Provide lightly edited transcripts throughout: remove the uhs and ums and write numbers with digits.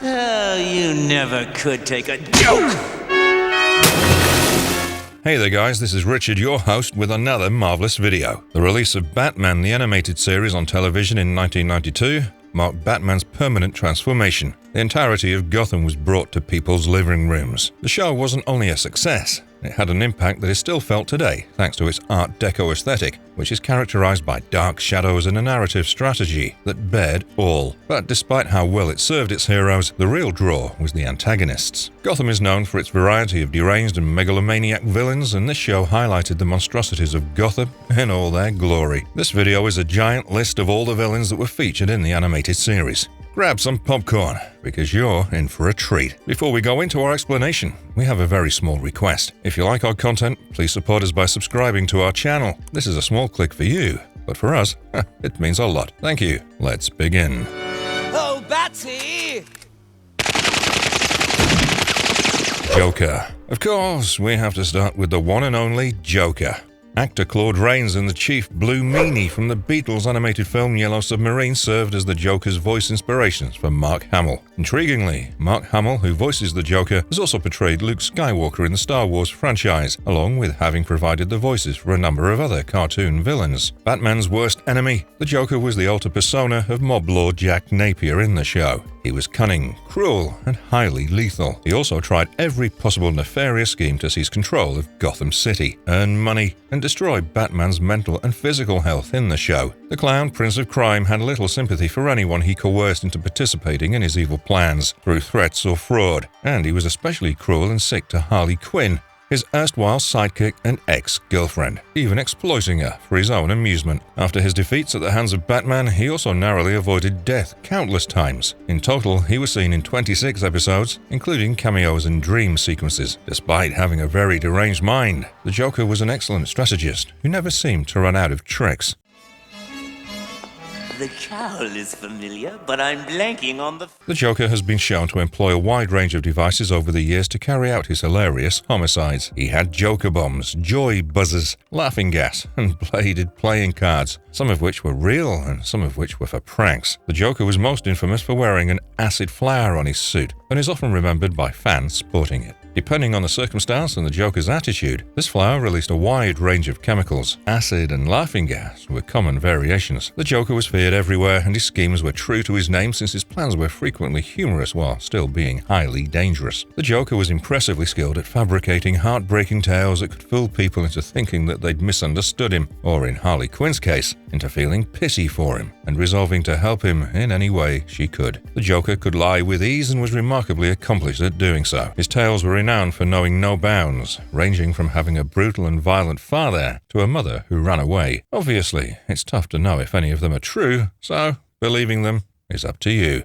Oh, you never could take a joke! Hey there guys, this is Richard, your host, with another marvelous video. The release of Batman the Animated Series on television in 1992 marked Batman's permanent transformation. The entirety of Gotham was brought to people's living rooms. The show wasn't only a success, it had an impact that is still felt today thanks to its Art Deco aesthetic, which is characterized by dark shadows and a narrative strategy that bared all. But despite how well it served its heroes, the real draw was the antagonists. Gotham is known for its variety of deranged and megalomaniac villains, and this show highlighted the monstrosities of Gotham in all their glory. This video is a giant list of all the villains that were featured in the animated series. Grab some popcorn, because you're in for a treat. Before we go into our explanation, we have a very small request. If you like our content, please support us by subscribing to our channel. This is a small click for you, but for us, it means a lot. Thank you. Let's begin. Oh, Batsy! Joker. Of course, we have to start with the one and only Joker. Actor Claude Rains and the Chief Blue Meanie from the Beatles animated film Yellow Submarine served as the Joker's voice inspirations for Mark Hamill. Intriguingly, Mark Hamill, who voices the Joker, has also portrayed Luke Skywalker in the Star Wars franchise, along with having provided the voices for a number of other cartoon villains. Batman's worst enemy, the Joker was the alter persona of mob lord Jack Napier in the show. He was cunning, cruel, and highly lethal. He also tried every possible nefarious scheme to seize control of Gotham City, earn money, and destroy Batman's mental and physical health in the show. The clown Prince of Crime had little sympathy for anyone he coerced into participating in his evil plans through threats or fraud, and he was especially cruel and sick to Harley Quinn, his erstwhile sidekick and ex-girlfriend, even exploiting her for his own amusement. After his defeats at the hands of Batman, he also narrowly avoided death countless times. In total, he was seen in 26 episodes, including cameos and dream sequences. Despite having a very deranged mind, the Joker was an excellent strategist who never seemed to run out of tricks. The cowl is familiar, but I'm blanking on the... The Joker has been shown to employ a wide range of devices over the years to carry out his hilarious homicides. He had Joker bombs, joy buzzers, laughing gas, and bladed playing cards, some of which were real and some of which were for pranks. The Joker was most infamous for wearing an acid flower on his suit, and is often remembered by fans sporting it. Depending on the circumstance and the Joker's attitude, this flower released a wide range of chemicals. Acid and laughing gas were common variations. The Joker was feared everywhere, and his schemes were true to his name since his plans were frequently humorous while still being highly dangerous. The Joker was impressively skilled at fabricating heartbreaking tales that could fool people into thinking that they'd misunderstood him, or in Harley Quinn's case, into feeling pity for him and resolving to help him in any way she could. The Joker could lie with ease and was remarkably accomplished at doing so. His tales were renowned for knowing no bounds, ranging from having a brutal and violent father to a mother who ran away. Obviously, it's tough to know if any of them are true, so believing them is up to you.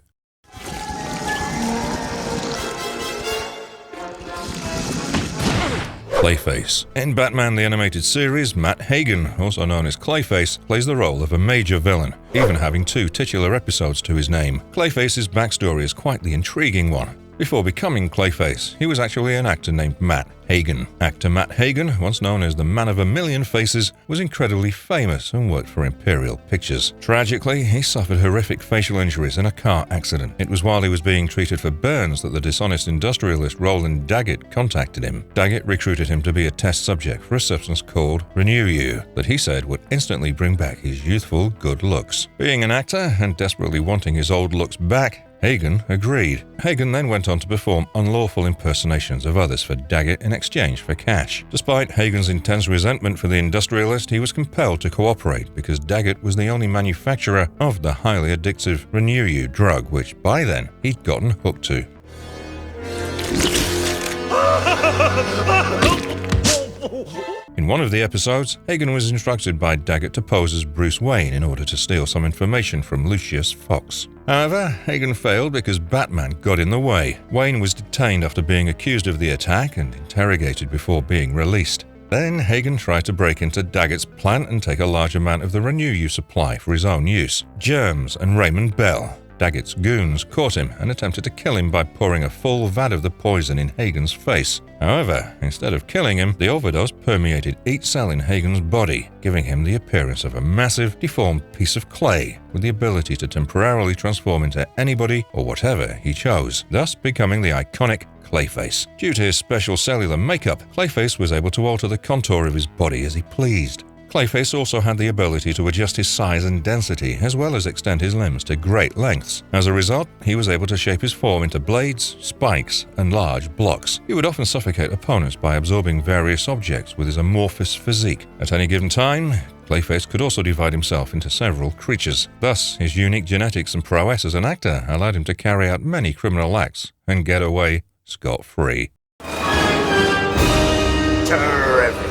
Clayface. In Batman the Animated Series, Matt Hagen, also known as Clayface, plays the role of a major villain, even having 2 titular episodes to his name. Clayface's backstory is quite the intriguing one. Before becoming Clayface, he was actually an actor named Matt Hagen. Actor Matt Hagen, once known as the Man of a Million Faces, was incredibly famous and worked for Imperial Pictures. Tragically, he suffered horrific facial injuries in a car accident. It was while he was being treated for burns that the dishonest industrialist Roland Daggett contacted him. Daggett recruited him to be a test subject for a substance called Renew You that he said would instantly bring back his youthful good looks. Being an actor and desperately wanting his old looks back, Hagen agreed. Hagen then went on to perform unlawful impersonations of others for Daggett in exchange for cash. Despite Hagen's intense resentment for the industrialist, he was compelled to cooperate because Daggett was the only manufacturer of the highly addictive Renew You drug, which by then he'd gotten hooked to. In one of the episodes, Hagen was instructed by Daggett to pose as Bruce Wayne in order to steal some information from Lucius Fox. However, Hagen failed because Batman got in the way. Wayne was detained after being accused of the attack and interrogated before being released. Then Hagen tried to break into Daggett's plant and take a large amount of the Renew You supply for his own use. Germs and Raymond Bell. Daggett's goons caught him and attempted to kill him by pouring a full vat of the poison in Hagen's face. However, instead of killing him, the overdose permeated each cell in Hagen's body, giving him the appearance of a massive, deformed piece of clay with the ability to temporarily transform into anybody or whatever he chose, thus becoming the iconic Clayface. Due to his special cellular makeup, Clayface was able to alter the contour of his body as he pleased. Clayface also had the ability to adjust his size and density, as well as extend his limbs to great lengths. As a result, he was able to shape his form into blades, spikes, and large blocks. He would often suffocate opponents by absorbing various objects with his amorphous physique. At any given time, Clayface could also divide himself into several creatures. Thus, his unique genetics and prowess as an actor allowed him to carry out many criminal acts and get away scot-free. Terrific.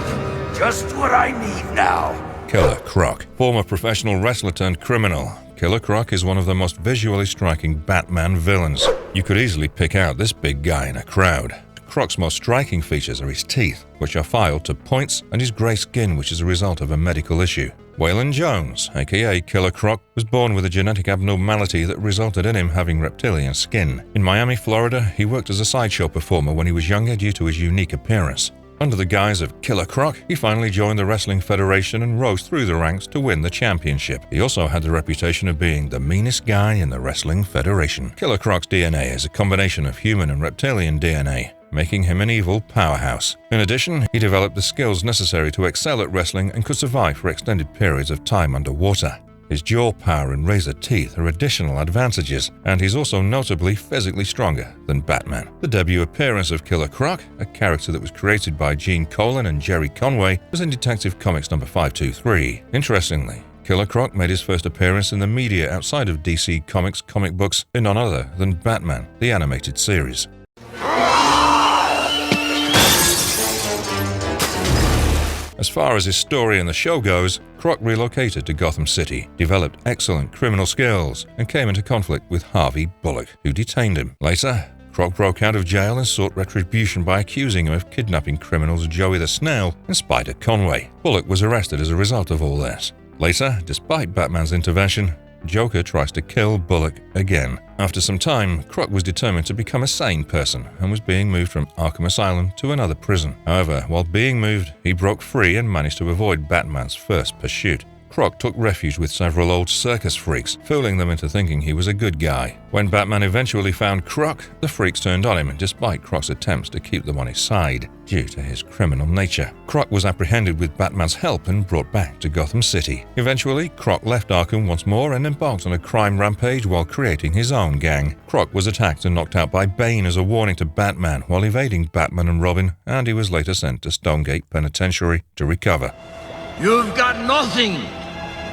Just what I need now. Killer Croc. Former professional wrestler turned criminal, Killer Croc is one of the most visually striking Batman villains. You could easily pick out this big guy in a crowd. Croc's most striking features are his teeth, which are filed to points, and his grey skin, which is a result of a medical issue. Waylon Jones, aka Killer Croc, was born with a genetic abnormality that resulted in him having reptilian skin. In Miami, Florida, he worked as a sideshow performer when he was younger due to his unique appearance. Under the guise of Killer Croc, he finally joined the Wrestling Federation and rose through the ranks to win the championship. He also had the reputation of being the meanest guy in the Wrestling Federation. Killer Croc's DNA is a combination of human and reptilian DNA, making him an evil powerhouse. In addition, he developed the skills necessary to excel at wrestling and could survive for extended periods of time underwater. His jaw power and razor teeth are additional advantages, and he's also notably physically stronger than Batman. The debut appearance of Killer Croc, a character that was created by Gene Colan and Jerry Conway, was in Detective Comics number 523. Interestingly, Killer Croc made his first appearance in the media outside of DC Comics comic books in none other than Batman, the animated series. As far as his story in the show goes, Croc relocated to Gotham City, developed excellent criminal skills, and came into conflict with Harvey Bullock, who detained him. Later, Croc broke out of jail and sought retribution by accusing him of kidnapping criminals Joey the Snail and Spider Conway. Bullock was arrested as a result of all this. Later, despite Batman's intervention, Joker tries to kill Bullock again. After some time, Croc was determined to become a sane person and was being moved from Arkham Asylum to another prison. However, while being moved, he broke free and managed to avoid Batman's first pursuit. Croc took refuge with several old circus freaks, fooling them into thinking he was a good guy. When Batman eventually found Croc, the freaks turned on him despite Croc's attempts to keep them on his side, due to his criminal nature. Croc was apprehended with Batman's help and brought back to Gotham City. Eventually, Croc left Arkham once more and embarked on a crime rampage while creating his own gang. Croc was attacked and knocked out by Bane as a warning to Batman while evading Batman and Robin, and he was later sent to Stonegate Penitentiary to recover. You've got nothing!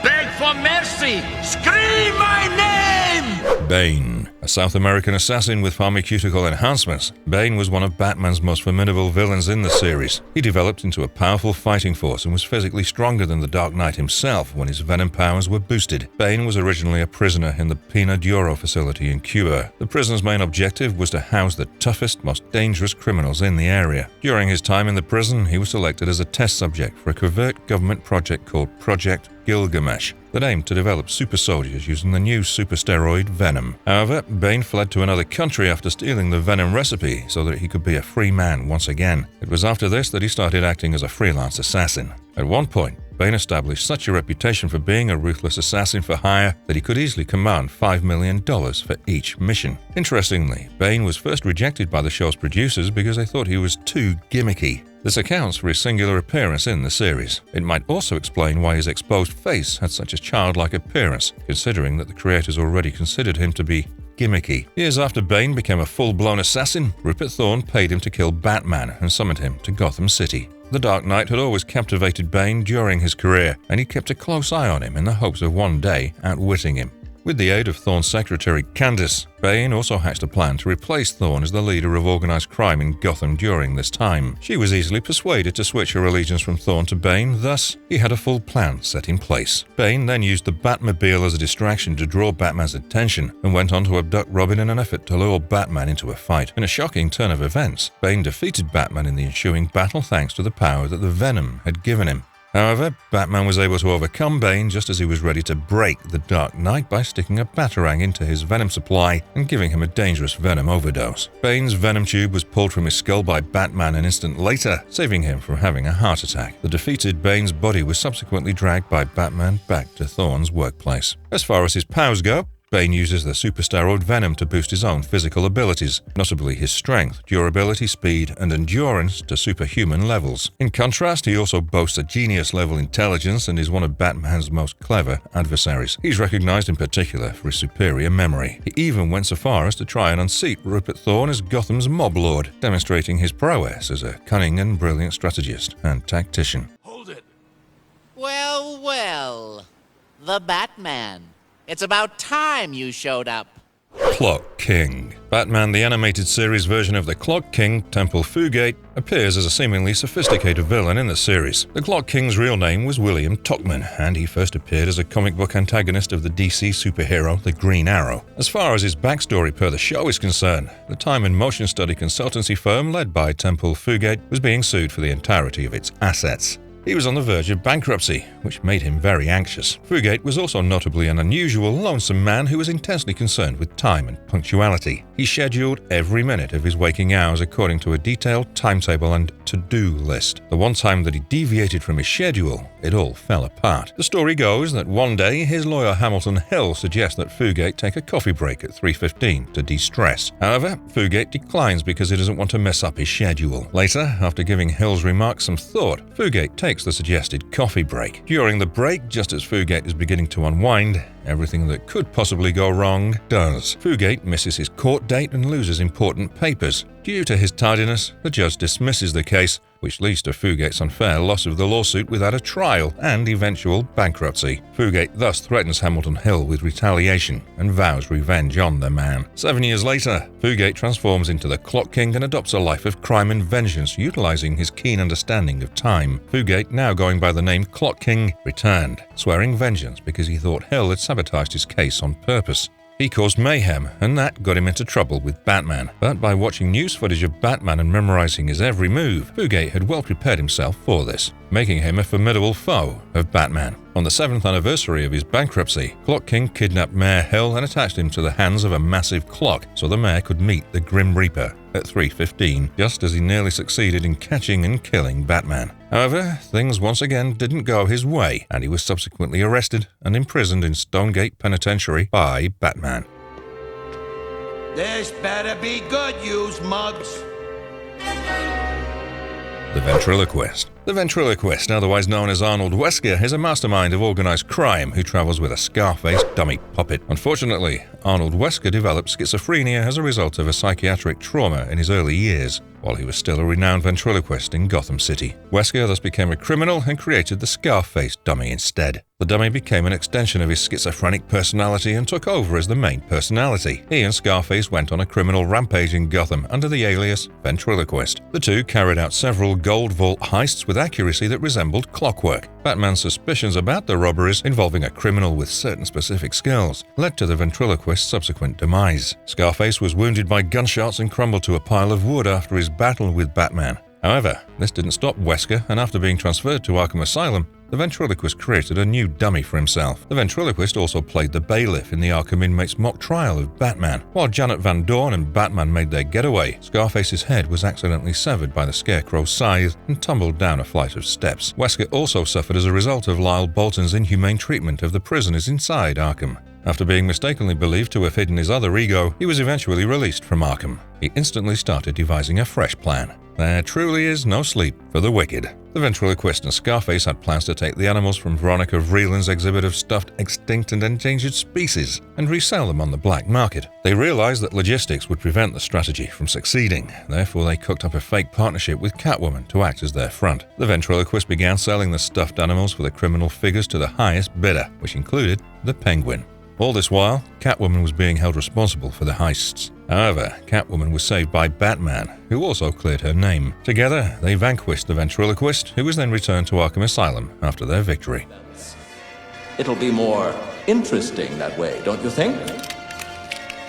Beg for mercy! Scream my name! Bane. A South American assassin with pharmaceutical enhancements, Bane was one of Batman's most formidable villains in the series. He developed into a powerful fighting force and was physically stronger than the Dark Knight himself when his venom powers were boosted. Bane was originally a prisoner in the Pena de Oro facility in Cuba. The prison's main objective was to house the toughest, most dangerous criminals in the area. During his time in the prison, he was selected as a test subject for a covert government project called Project Gilgamesh that aimed to develop super soldiers using the new super steroid Venom. However, Bane fled to another country after stealing the Venom recipe so that he could be a free man once again. It was after this that he started acting as a freelance assassin. At one point, Bane established such a reputation for being a ruthless assassin for hire that he could easily command $5 million for each mission. Interestingly, Bane was first rejected by the show's producers because they thought he was too gimmicky. This accounts for his singular appearance in the series. It might also explain why his exposed face had such a childlike appearance, considering that the creators already considered him to be gimmicky. Years after Bane became a full-blown assassin, Rupert Thorne paid him to kill Batman and summoned him to Gotham City. The Dark Knight had always captivated Bane during his career, and he kept a close eye on him in the hopes of one day outwitting him. With the aid of Thorne's secretary, Candace, Bane also hatched a plan to replace Thorne as the leader of organized crime in Gotham during this time. She was easily persuaded to switch her allegiance from Thorne to Bane, thus, he had a full plan set in place. Bane then used the Batmobile as a distraction to draw Batman's attention and went on to abduct Robin in an effort to lure Batman into a fight. In a shocking turn of events, Bane defeated Batman in the ensuing battle thanks to the power that the Venom had given him. However, Batman was able to overcome Bane just as he was ready to break the Dark Knight by sticking a batarang into his venom supply and giving him a dangerous venom overdose. Bane's venom tube was pulled from his skull by Batman an instant later, saving him from having a heart attack. The defeated Bane's body was subsequently dragged by Batman back to Thorne's workplace. As far as his powers go, Bane uses the supersteroid venom to boost his own physical abilities, notably his strength, durability, speed, and endurance to superhuman levels. In contrast, he also boasts a genius-level intelligence and is one of Batman's most clever adversaries. He's recognized in particular for his superior memory. He even went so far as to try and unseat Rupert Thorne as Gotham's mob lord, demonstrating his prowess as a cunning and brilliant strategist and tactician. Hold it. Well, well. The Batman. It's about time you showed up. Clock King. Batman the Animated Series version of the Clock King, Temple Fugate, appears as a seemingly sophisticated villain in the series. The Clock King's real name was William Tuchman, and he first appeared as a comic book antagonist of the DC superhero, the Green Arrow. As far as his backstory per the show is concerned, the time and motion study consultancy firm led by Temple Fugate was being sued for the entirety of its assets. He was on the verge of bankruptcy, which made him very anxious. Fugate was also notably an unusual, lonesome man who was intensely concerned with time and punctuality. He scheduled every minute of his waking hours according to a detailed timetable and to-do list. The one time that he deviated from his schedule, it all fell apart. The story goes that one day his lawyer Hamilton Hill suggests that Fugate take a coffee break at 3:15 to de-stress. However, Fugate declines because he doesn't want to mess up his schedule. Later, after giving Hill's remarks some thought, Fugate takes the suggested coffee break. During the break, just as Fugate is beginning to unwind, everything that could possibly go wrong does. Fugate misses his court date and loses important papers. Due to his tardiness, the judge dismisses the case, which leads to Fugate's unfair loss of the lawsuit without a trial and eventual bankruptcy. Fugate thus threatens Hamilton Hill with retaliation and vows revenge on the man. 7 years later, Fugate transforms into the Clock King and adopts a life of crime and vengeance, utilizing his keen understanding of time. Fugate, now going by the name Clock King, returned, swearing vengeance because he thought Hill had sabotaged his case on purpose. He caused mayhem, and that got him into trouble with Batman. But by watching news footage of Batman and memorizing his every move, Fugate had well prepared himself for this, making him a formidable foe of Batman. On the 7th anniversary of his bankruptcy, Clock King kidnapped Mayor Hill and attached him to the hands of a massive clock so the mayor could meet the Grim Reaper at 3:15, just as he nearly succeeded in catching and killing Batman. However, things once again didn't go his way, and he was subsequently arrested and imprisoned in Stonegate Penitentiary by Batman. This better be good, yous mugs. The Ventriloquist. The Ventriloquist, otherwise known as Arnold Wesker, is a mastermind of organized crime who travels with a Scarface dummy puppet. Unfortunately, Arnold Wesker developed schizophrenia as a result of a psychiatric trauma in his early years, while he was still a renowned ventriloquist in Gotham City. Wesker thus became a criminal and created the Scarface dummy instead. The dummy became an extension of his schizophrenic personality and took over as the main personality. He and Scarface went on a criminal rampage in Gotham under the alias Ventriloquist. The two carried out several gold vault heists with accuracy that resembled clockwork. Batman's suspicions about the robberies, involving a criminal with certain specific skills, led to the ventriloquist's subsequent demise. Scarface was wounded by gunshots and crumbled to a pile of wood after his battle with Batman. However, this didn't stop Wesker, and after being transferred to Arkham Asylum, the ventriloquist created a new dummy for himself. The ventriloquist also played the bailiff in the Arkham inmates' mock trial of Batman. While Janet Van Dorn and Batman made their getaway, Scarface's head was accidentally severed by the Scarecrow's scythe and tumbled down a flight of steps. Wesker also suffered as a result of Lyle Bolton's inhumane treatment of the prisoners inside Arkham. After being mistakenly believed to have hidden his other ego, he was eventually released from Arkham. He instantly started devising a fresh plan. There truly is no sleep for the wicked. The ventriloquist and Scarface had plans to take the animals from Veronica Vreeland's exhibit of stuffed, extinct and endangered species and resell them on the black market. They realized that logistics would prevent the strategy from succeeding. Therefore, they cooked up a fake partnership with Catwoman to act as their front. The ventriloquist began selling the stuffed animals for the criminal figures to the highest bidder, which included the Penguin. All this while, Catwoman was being held responsible for the heists. However, Catwoman was saved by Batman, who also cleared her name. Together, they vanquished the ventriloquist, who was then returned to Arkham Asylum after their victory. It'll be more interesting that way, don't you think?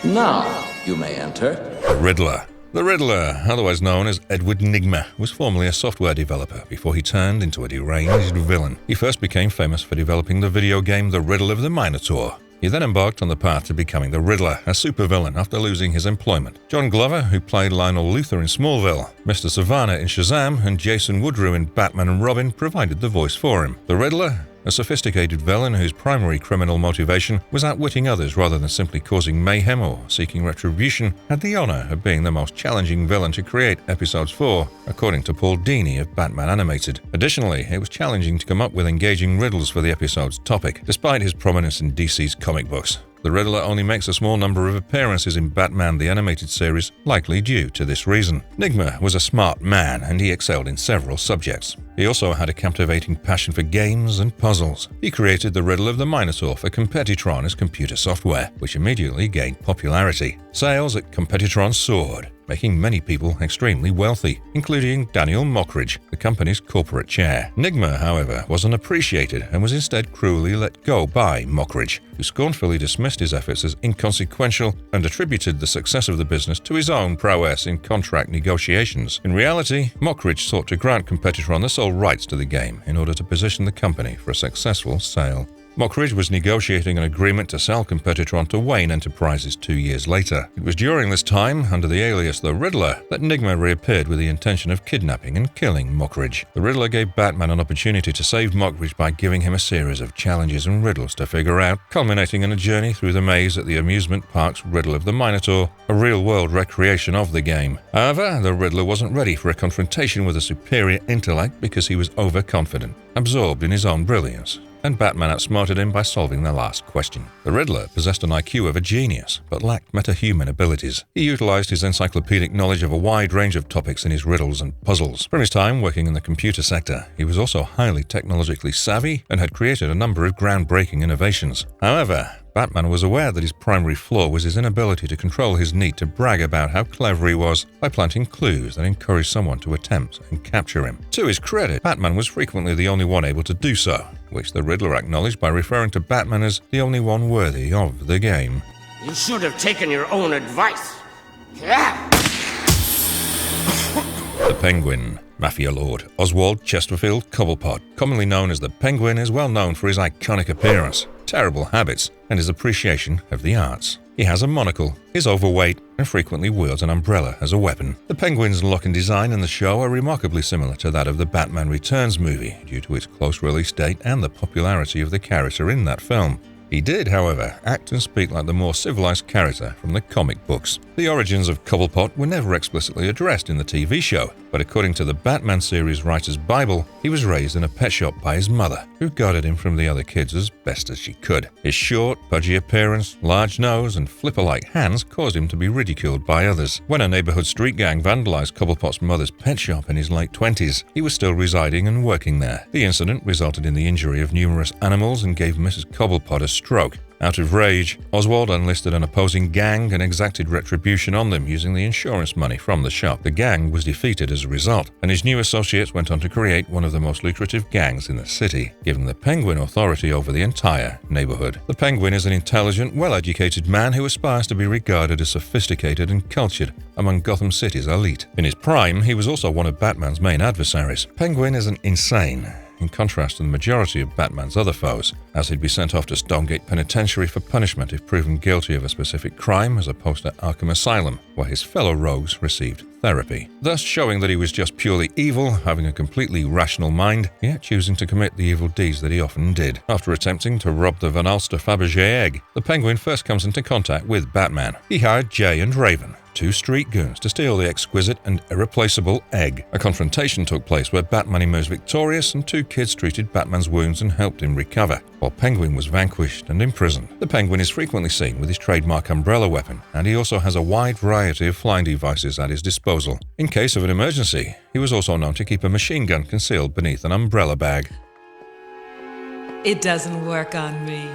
Now, you may enter. The Riddler. The Riddler, otherwise known as Edward Nygma, was formerly a software developer before he turned into a deranged villain. He first became famous for developing the video game The Riddle of the Minotaur. He then embarked on the path to becoming the Riddler, a supervillain after losing his employment. John Glover, who played Lionel Luthor in Smallville, Mr. Savannah in Shazam, and Jason Woodrue in Batman and Robin provided the voice for him. The Riddler, a sophisticated villain whose primary criminal motivation was outwitting others rather than simply causing mayhem or seeking retribution, had the honor of being the most challenging villain to create episodes for, according to Paul Dini of Batman Animated. Additionally, it was challenging to come up with engaging riddles for the episode's topic, despite his prominence in DC's comic books. The Riddler only makes a small number of appearances in Batman the Animated Series, likely due to this reason. Nygma was a smart man, and he excelled in several subjects. He also had a captivating passion for games and puzzles. He created the Riddle of the Minotaur for Competitron as computer software, which immediately gained popularity. Sales at Competitron soared, making many people extremely wealthy, including Daniel Mockridge, the company's corporate chair. Nygma, however, wasn't appreciated and was instead cruelly let go by Mockridge, who scornfully dismissed his efforts as inconsequential and attributed the success of the business to his own prowess in contract negotiations. In reality, Mockridge sought to grant Competitron the sole rights to the game in order to position the company for a successful sale. Mockridge was negotiating an agreement to sell Competitron to Wayne Enterprises 2 years later. It was during this time, under the alias The Riddler, that Nygma reappeared with the intention of kidnapping and killing Mockridge. The Riddler gave Batman an opportunity to save Mockridge by giving him a series of challenges and riddles to figure out, culminating in a journey through the maze at the amusement park's Riddle of the Minotaur, a real-world recreation of the game. However, the Riddler wasn't ready for a confrontation with a superior intellect because he was overconfident, absorbed in his own brilliance, and Batman outsmarted him by solving the last question. The Riddler possessed an IQ of a genius, but lacked metahuman abilities. He utilized his encyclopedic knowledge of a wide range of topics in his riddles and puzzles. From his time working in the computer sector, he was also highly technologically savvy and had created a number of groundbreaking innovations. However, Batman was aware that his primary flaw was his inability to control his need to brag about how clever he was by planting clues that encouraged someone to attempt and capture him. To his credit, Batman was frequently the only one able to do so, which the Riddler acknowledged by referring to Batman as the only one worthy of the game. You should have taken your own advice. The Penguin. Mafia lord Oswald Chesterfield Cobblepot, commonly known as the Penguin, is well known for his iconic appearance, terrible habits, and his appreciation of the arts. He has a monocle, is overweight, and frequently wields an umbrella as a weapon. The Penguin's look and design in the show are remarkably similar to that of the Batman Returns movie, due to its close release date and the popularity of the character in that film. He did, however, act and speak like the more civilized character from the comic books. The origins of Cobblepot were never explicitly addressed in the TV show, but according to the Batman series writer's Bible, he was raised in a pet shop by his mother, who guarded him from the other kids as best as she could. His short, pudgy appearance, large nose, and flipper-like hands caused him to be ridiculed by others. When a neighborhood street gang vandalized Cobblepot's mother's pet shop in his late 20s, he was still residing and working there. The incident resulted in the injury of numerous animals and gave Mrs. Cobblepot a stroke. Out of rage, Oswald enlisted an opposing gang and exacted retribution on them using the insurance money from the shop. The gang was defeated as a result, and his new associates went on to create one of the most lucrative gangs in the city, giving the Penguin authority over the entire neighborhood. The Penguin is an intelligent, well-educated man who aspires to be regarded as sophisticated and cultured among Gotham City's elite. In his prime, he was also one of Batman's main adversaries. Penguin isn't insane, in contrast to the majority of Batman's other foes, as he'd be sent off to Stonegate Penitentiary for punishment if proven guilty of a specific crime, as opposed to Arkham Asylum, where his fellow rogues received therapy, thus showing that he was just purely evil, having a completely rational mind, yet choosing to commit the evil deeds that he often did. After attempting to rob the Van Alster Fabergé egg, the Penguin first comes into contact with Batman. He hired Jay and Raven, two street goons, to steal the exquisite and irreplaceable egg. A confrontation took place where Batman emerged victorious and two kids treated Batman's wounds and helped him recover, while Penguin was vanquished and imprisoned. The Penguin is frequently seen with his trademark umbrella weapon, and he also has a wide variety of flying devices at his disposal. In case of an emergency, he was also known to keep a machine gun concealed beneath an umbrella bag. It doesn't work on me.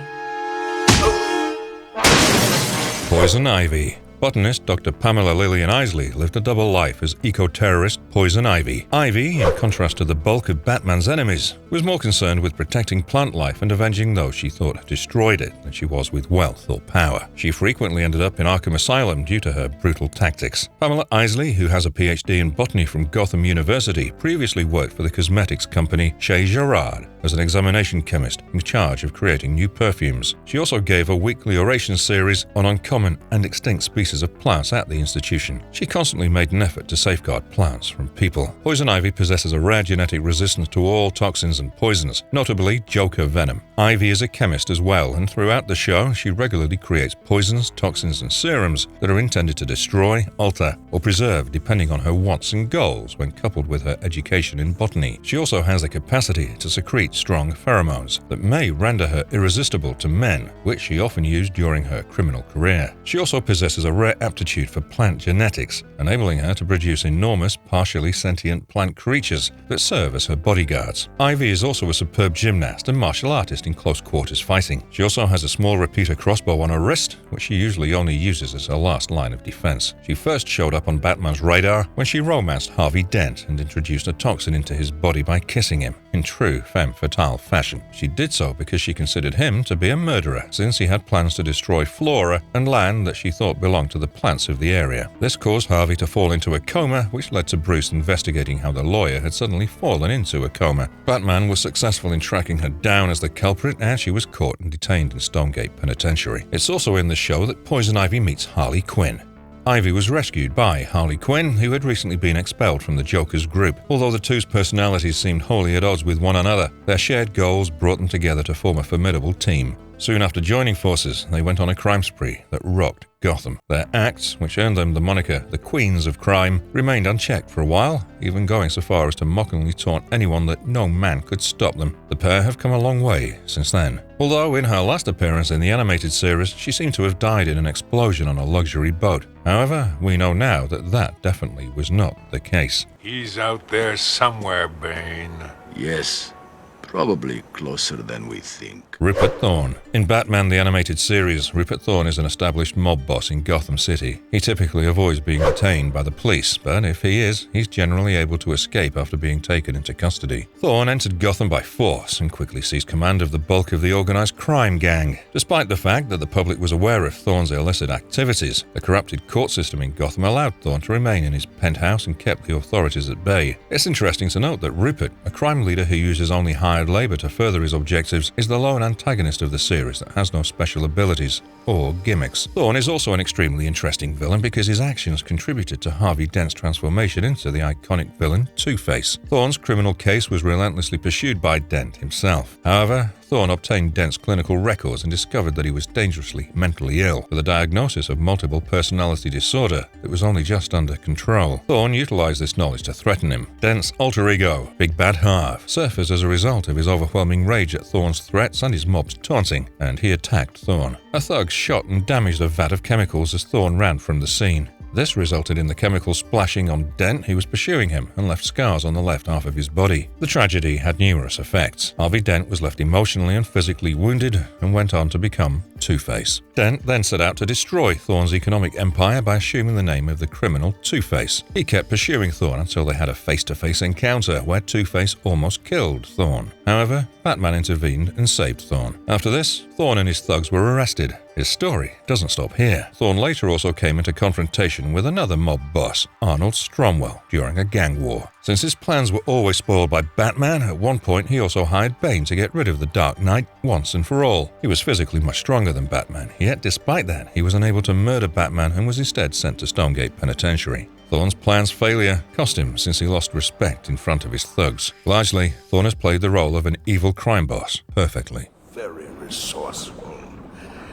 Poison Ivy. Botanist Dr. Pamela Lillian Isley lived a double life as eco-terrorist Poison Ivy. Ivy, in contrast to the bulk of Batman's enemies, was more concerned with protecting plant life and avenging those she thought had destroyed it than she was with wealth or power. She frequently ended up in Arkham Asylum due to her brutal tactics. Pamela Isley, who has a PhD in botany from Gotham University, previously worked for the cosmetics company Chez Gerard as an examination chemist in charge of creating new perfumes. She also gave a weekly oration series on uncommon and extinct species of plants at the institution. She constantly made an effort to safeguard plants from people. Poison Ivy possesses a rare genetic resistance to all toxins and poisons, notably Joker venom. Ivy is a chemist as well, and throughout the show, she regularly creates poisons, toxins, and serums that are intended to destroy, alter, or preserve depending on her wants and goals when coupled with her education in botany. She also has the capacity to secrete strong pheromones that may render her irresistible to men, which she often used during her criminal career. She also possesses a rare aptitude for plant genetics, enabling her to produce enormous, partially sentient plant creatures that serve as her bodyguards. Ivy is also a superb gymnast and martial artist in close quarters fighting. She also has a small repeater crossbow on her wrist, which she usually only uses as her last line of defense. She first showed up on Batman's radar when she romanced Harvey Dent and introduced a toxin into his body by kissing him. In true femme fatale fashion. She did so because she considered him to be a murderer, since he had plans to destroy flora and land that she thought belonged to the plants of the area. This caused Harvey to fall into a coma, which led to Bruce investigating how the lawyer had suddenly fallen into a coma. Batman was successful in tracking her down as the culprit, and she was caught and detained in Stonegate Penitentiary. It's also in the show that Poison Ivy meets Harley Quinn. Ivy was rescued by Harley Quinn, who had recently been expelled from the Joker's group. Although the two's personalities seemed wholly at odds with one another, their shared goals brought them together to form a formidable team. Soon after joining forces, they went on a crime spree that rocked Gotham. Their acts, which earned them the moniker the Queens of Crime, remained unchecked for a while, even going so far as to mockingly taunt anyone that no man could stop them. The pair have come a long way since then. Although in her last appearance in the animated series, she seemed to have died in an explosion on a luxury boat. However, we know now that that definitely was not the case. He's out there somewhere, Bane. Yes, probably closer than we think. Rupert Thorne. In Batman the Animated Series, Rupert Thorne is an established mob boss in Gotham City. He typically avoids being detained by the police, but if he is, he's generally able to escape after being taken into custody. Thorne entered Gotham by force and quickly seized command of the bulk of the organized crime gang. Despite the fact that the public was aware of Thorne's illicit activities, the corrupted court system in Gotham allowed Thorne to remain in his penthouse and kept the authorities at bay. It's interesting to note that Rupert, a crime leader who uses only hired labor to further his objectives, is the lone antagonist of the series that has no special abilities or gimmicks. Thorne is also an extremely interesting villain because his actions contributed to Harvey Dent's transformation into the iconic villain Two-Face. Thorne's criminal case was relentlessly pursued by Dent himself. However, Thorne obtained Dent's clinical records and discovered that he was dangerously mentally ill, with a diagnosis of multiple personality disorder that was only just under control. Thorne utilized this knowledge to threaten him. Dent's alter ego, Big Bad Harv, surfaced as a result of his overwhelming rage at Thorne's threats and his mob's taunting, and he attacked Thorne. A thug shot and damaged a vat of chemicals as Thorne ran from the scene. This resulted in the chemical splashing on Dent, who was pursuing him, and left scars on the left half of his body. The tragedy had numerous effects. Harvey Dent was left emotionally and physically wounded and went on to become Two-Face. Dent then set out to destroy Thorne's economic empire by assuming the name of the criminal Two-Face. He kept pursuing Thorne until they had a face-to-face encounter where Two-Face almost killed Thorne. However, Batman intervened and saved Thorne. After this, Thorne and his thugs were arrested. His story doesn't stop here. Thorne later also came into confrontation with another mob boss, Arnold Stromwell, during a gang war. Since his plans were always spoiled by Batman, at one point he also hired Bane to get rid of the Dark Knight once and for all. He was physically much stronger than Batman, yet despite that, he was unable to murder Batman and was instead sent to Stonegate Penitentiary. Thorne's plan's failure cost him since he lost respect in front of his thugs. Largely, Thorne has played the role of an evil crime boss perfectly. Very resourceful.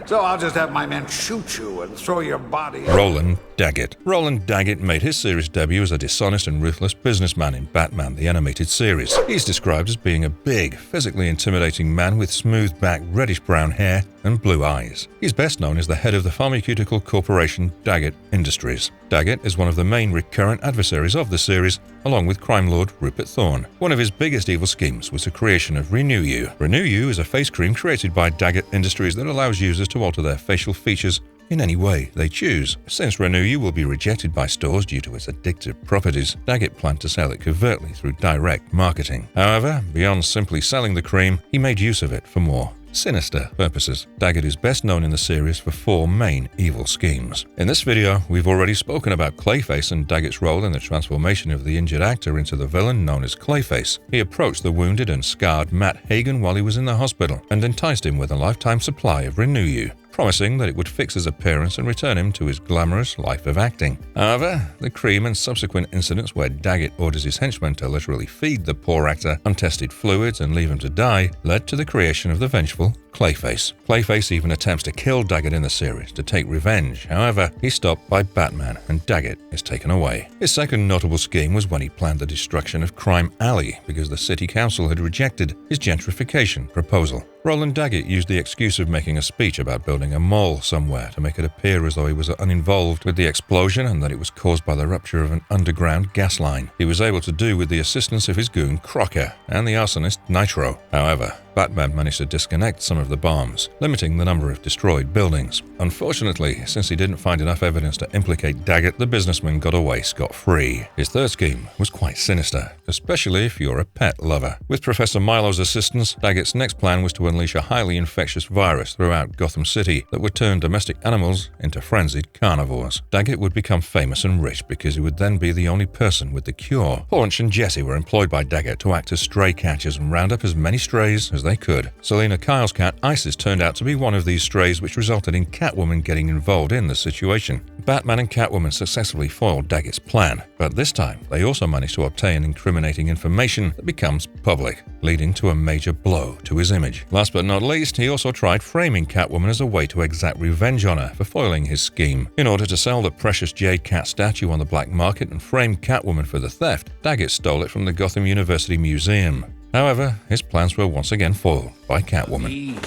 So I'll just have my men shoot you and throw your body... Roland Daggett. Roland Daggett made his series debut as a dishonest and ruthless businessman in Batman the Animated Series. He's described as being a big, physically intimidating man with smooth-back, reddish-brown hair and blue eyes. He's best known as the head of the pharmaceutical corporation Daggett Industries. Daggett is one of the main recurrent adversaries of the series, along with crime lord Rupert Thorne. One of his biggest evil schemes was the creation of Renew You. Renew You is a face cream created by Daggett Industries that allows users to alter their facial features in any way they choose. Since Renew will be rejected by stores due to its addictive properties, Daggett planned to sell it covertly through direct marketing. However, beyond simply selling the cream, he made use of it for more sinister purposes. Daggett is best known in the series for 4 main evil schemes. In this video, we've already spoken about Clayface and Daggett's role in the transformation of the injured actor into the villain known as Clayface. He approached the wounded and scarred Matt Hagen while he was in the hospital and enticed him with a lifetime supply of Renew, promising that it would fix his appearance and return him to his glamorous life of acting. However, the cream and subsequent incidents where Daggett orders his henchmen to literally feed the poor actor untested fluids and leave him to die led to the creation of the vengeful Clayface. Clayface even attempts to kill Daggett in the series to take revenge. However, he's stopped by Batman and Daggett is taken away. His second notable scheme was when he planned the destruction of Crime Alley because the city council had rejected his gentrification proposal. Roland Daggett used the excuse of making a speech about building a mall somewhere to make it appear as though he was uninvolved with the explosion and that it was caused by the rupture of an underground gas line. He was able to do with the assistance of his goon Croc and the arsonist Nitro. However, Batman managed to disconnect some of the bombs, limiting the number of destroyed buildings. Unfortunately, since he didn't find enough evidence to implicate Daggett, the businessman got away scot-free. His third scheme was quite sinister, especially if you're a pet lover. With Professor Milo's assistance, Daggett's next plan was to unleash a highly infectious virus throughout Gotham City that would turn domestic animals into frenzied carnivores. Daggett would become famous and rich because he would then be the only person with the cure. Paunch and Jesse were employed by Daggett to act as stray catchers and round up as many strays as they could. Selena Kyle's cat Isis turned out to be one of these strays, which resulted in Catwoman getting involved in the situation. Batman and Catwoman successfully foiled Daggett's plan, but this time they also managed to obtain incriminating information that becomes public, leading to a major blow to his image. Last but not least, he also tried framing Catwoman as a way to exact revenge on her for foiling his scheme. In order to sell the precious Jade Cat statue on the black market and frame Catwoman for the theft, Daggett stole it from the Gotham University Museum. However, his plans were once again foiled by Catwoman.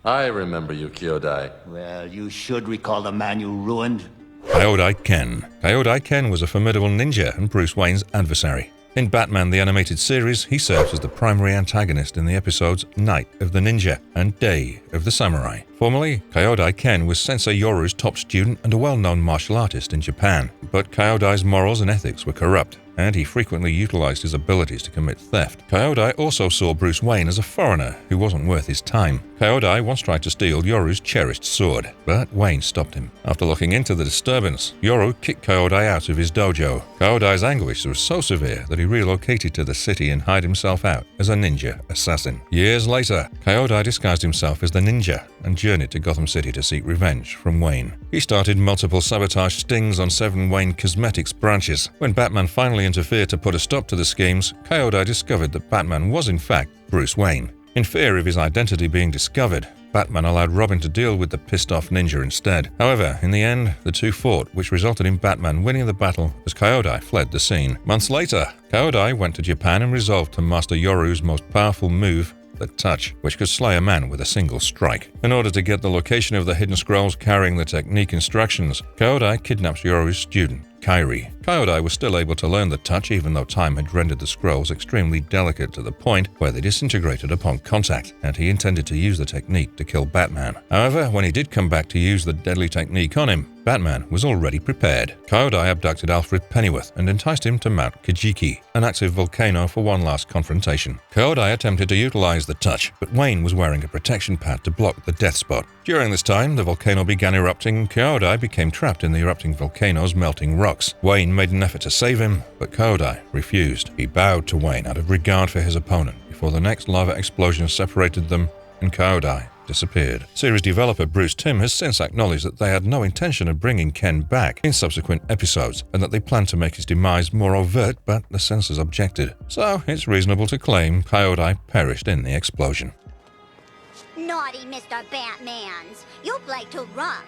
I remember you, Kyodai. Well, you should recall the man you ruined. Kyodai Ken. Kyodai Ken was a formidable ninja and Bruce Wayne's adversary. In Batman the Animated Series, he serves as the primary antagonist in the episodes Night of the Ninja and Day of the Samurai. Formerly, Kyodai Ken was Sensei Yoru's top student and a well-known martial artist in Japan, but Kyodai's morals and ethics were corrupt, and he frequently utilized his abilities to commit theft. Kyodai also saw Bruce Wayne as a foreigner who wasn't worth his time. Kyodai once tried to steal Yoru's cherished sword, but Wayne stopped him. After looking into the disturbance, Yoru kicked Kyodai out of his dojo. Kyodai's anguish was so severe that he relocated to the city and hired himself out as a ninja assassin. Years later, Kyodai disguised himself as the ninja and journeyed to Gotham City to seek revenge from Wayne. He started multiple sabotage stings on 7 Wayne Cosmetics branches. When Batman finally interfered to put a stop to the schemes, Kyodai discovered that Batman was in fact Bruce Wayne. In fear of his identity being discovered, Batman allowed Robin to deal with the pissed-off ninja instead. However, in the end, the two fought, which resulted in Batman winning the battle as Kyodai fled the scene. Months later, Kyodai went to Japan and resolved to master Yoru's most powerful move, the touch, which could slay a man with a single strike. In order to get the location of the hidden scrolls carrying the technique instructions, Kyodai kidnaps Yoru's student, Kairi. Kyodai was still able to learn the touch even though time had rendered the scrolls extremely delicate to the point where they disintegrated upon contact, and he intended to use the technique to kill Batman. However, when he did come back to use the deadly technique on him, Batman was already prepared. Kyodai abducted Alfred Pennyworth and enticed him to Mount Kajiki, an active volcano, for one last confrontation. Kyodai attempted to utilize the touch, but Wayne was wearing a protection pad to block the death spot. During this time, the volcano began erupting and Kyodai became trapped in the erupting volcano's melting rocks. Wayne made an effort to save him, but Kyodai refused. He bowed to Wayne out of regard for his opponent before the next lava explosion separated them and Kyodai disappeared. Series developer Bruce Timm has since acknowledged that they had no intention of bringing Ken back in subsequent episodes and that they planned to make his demise more overt, but the censors objected. So it's reasonable to claim Kyodai perished in the explosion. Naughty Mr. Batmans, you play too rough.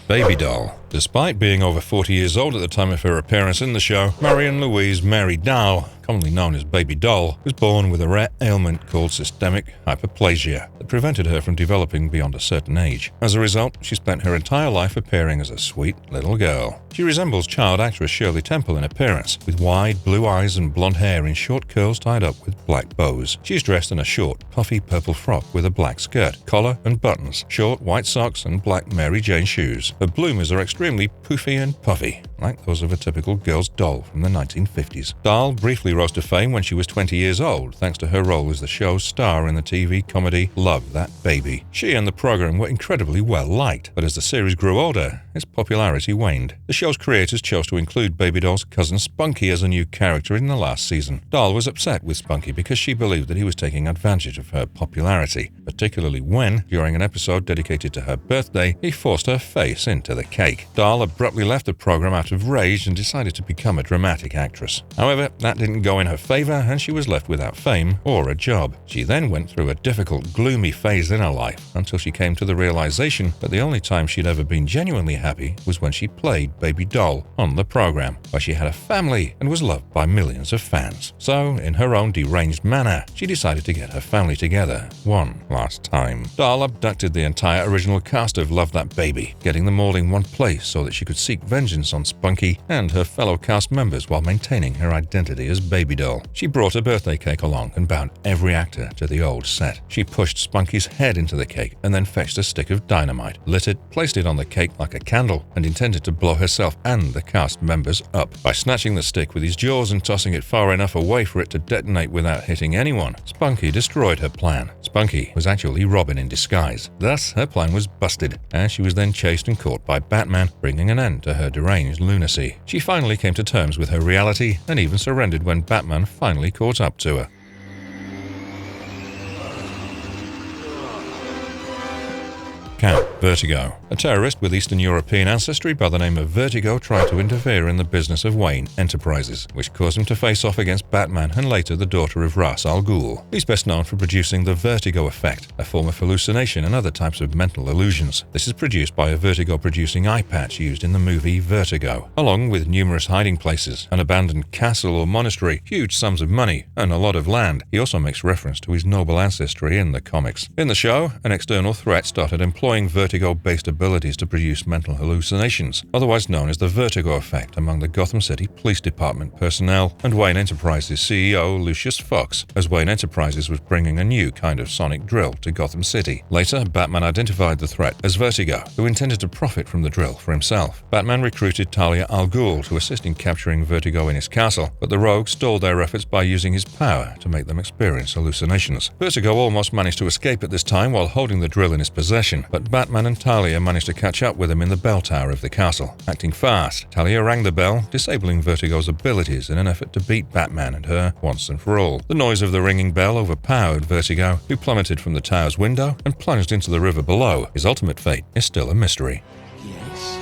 Baby doll. Despite being over 40 years old at the time of her appearance in the show, Marion Louise Mary Doll commonly known as Baby Doll, was born with a rare ailment called systemic hyperplasia that prevented her from developing beyond a certain age. As a result, she spent her entire life appearing as a sweet little girl. She resembles child actress Shirley Temple in appearance, with wide blue eyes and blonde hair in short curls tied up with black bows. She is dressed in a short, puffy purple frock with a black skirt, collar and buttons, short white socks and black Mary Jane shoes. Her bloomers are extremely poofy and puffy, like those of a typical girl's doll from the 1950s. Doll briefly rose to fame when she was 20 years old, thanks to her role as the show's star in the TV comedy Love That Baby. She and the program were incredibly well liked, but as the series grew older, its popularity waned. The show's creators chose to include Baby Doll's cousin Spunky as a new character in the last season. Doll was upset with Spunky because she believed that he was taking advantage of her popularity, particularly when, during an episode dedicated to her birthday, he forced her face into the cake. Doll abruptly left the program out of rage and decided to become a dramatic actress. However, that didn't go in her favor and she was left without fame or a job. She then went through a difficult, gloomy phase in her life until she came to the realization that the only time she'd ever been genuinely happy was when she played Baby Doll on the program, where she had a family and was loved by millions of fans. So, in her own deranged manner, she decided to get her family together one last time. Doll abducted the entire original cast of Love That Baby, getting them all in one place so that she could seek vengeance on Spunky and her fellow cast members while maintaining her identity as Baby Doll. She brought a birthday cake along and bound every actor to the old set. She pushed Spunky's head into the cake and then fetched a stick of dynamite, lit it, placed it on the cake like a candle, and intended to blow herself and the cast members up. By snatching the stick with his jaws and tossing it far enough away for it to detonate without hitting anyone, Spunky destroyed her plan. Spunky was actually Robin in disguise. Thus, her plan was busted, and she was then chased and caught by Batman, bringing an end to her deranged lunacy. She finally came to terms with her reality and even surrendered when Batman finally caught up to her. Count Vertigo. A terrorist with Eastern European ancestry by the name of Vertigo tried to interfere in the business of Wayne Enterprises, which caused him to face off against Batman and later the daughter of Ra's al Ghul. He's best known for producing the Vertigo effect, a form of hallucination and other types of mental illusions. This is produced by a Vertigo-producing eye patch used in the movie Vertigo. Along with numerous hiding places, an abandoned castle or monastery, huge sums of money, and a lot of land, he also makes reference to his noble ancestry in the comics. In the show, an external threat started employing Vertigo-based abilities to produce mental hallucinations, otherwise known as the Vertigo effect, among the Gotham City Police Department personnel and Wayne Enterprises CEO Lucius Fox, as Wayne Enterprises was bringing a new kind of sonic drill to Gotham City. Later, Batman identified the threat as Vertigo, who intended to profit from the drill for himself. Batman recruited Talia al Ghul to assist in capturing Vertigo in his castle, but the rogue stalled their efforts by using his power to make them experience hallucinations. Vertigo almost managed to escape at this time while holding the drill in his possession, but Batman and Talia managed to catch up with him in the bell tower of the castle. Acting fast, Talia rang the bell, disabling Vertigo's abilities in an effort to beat Batman and her once and for all. The noise of the ringing bell overpowered Vertigo, who plummeted from the tower's window and plunged into the river below. His ultimate fate is still a mystery. Yes.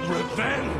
Revenge!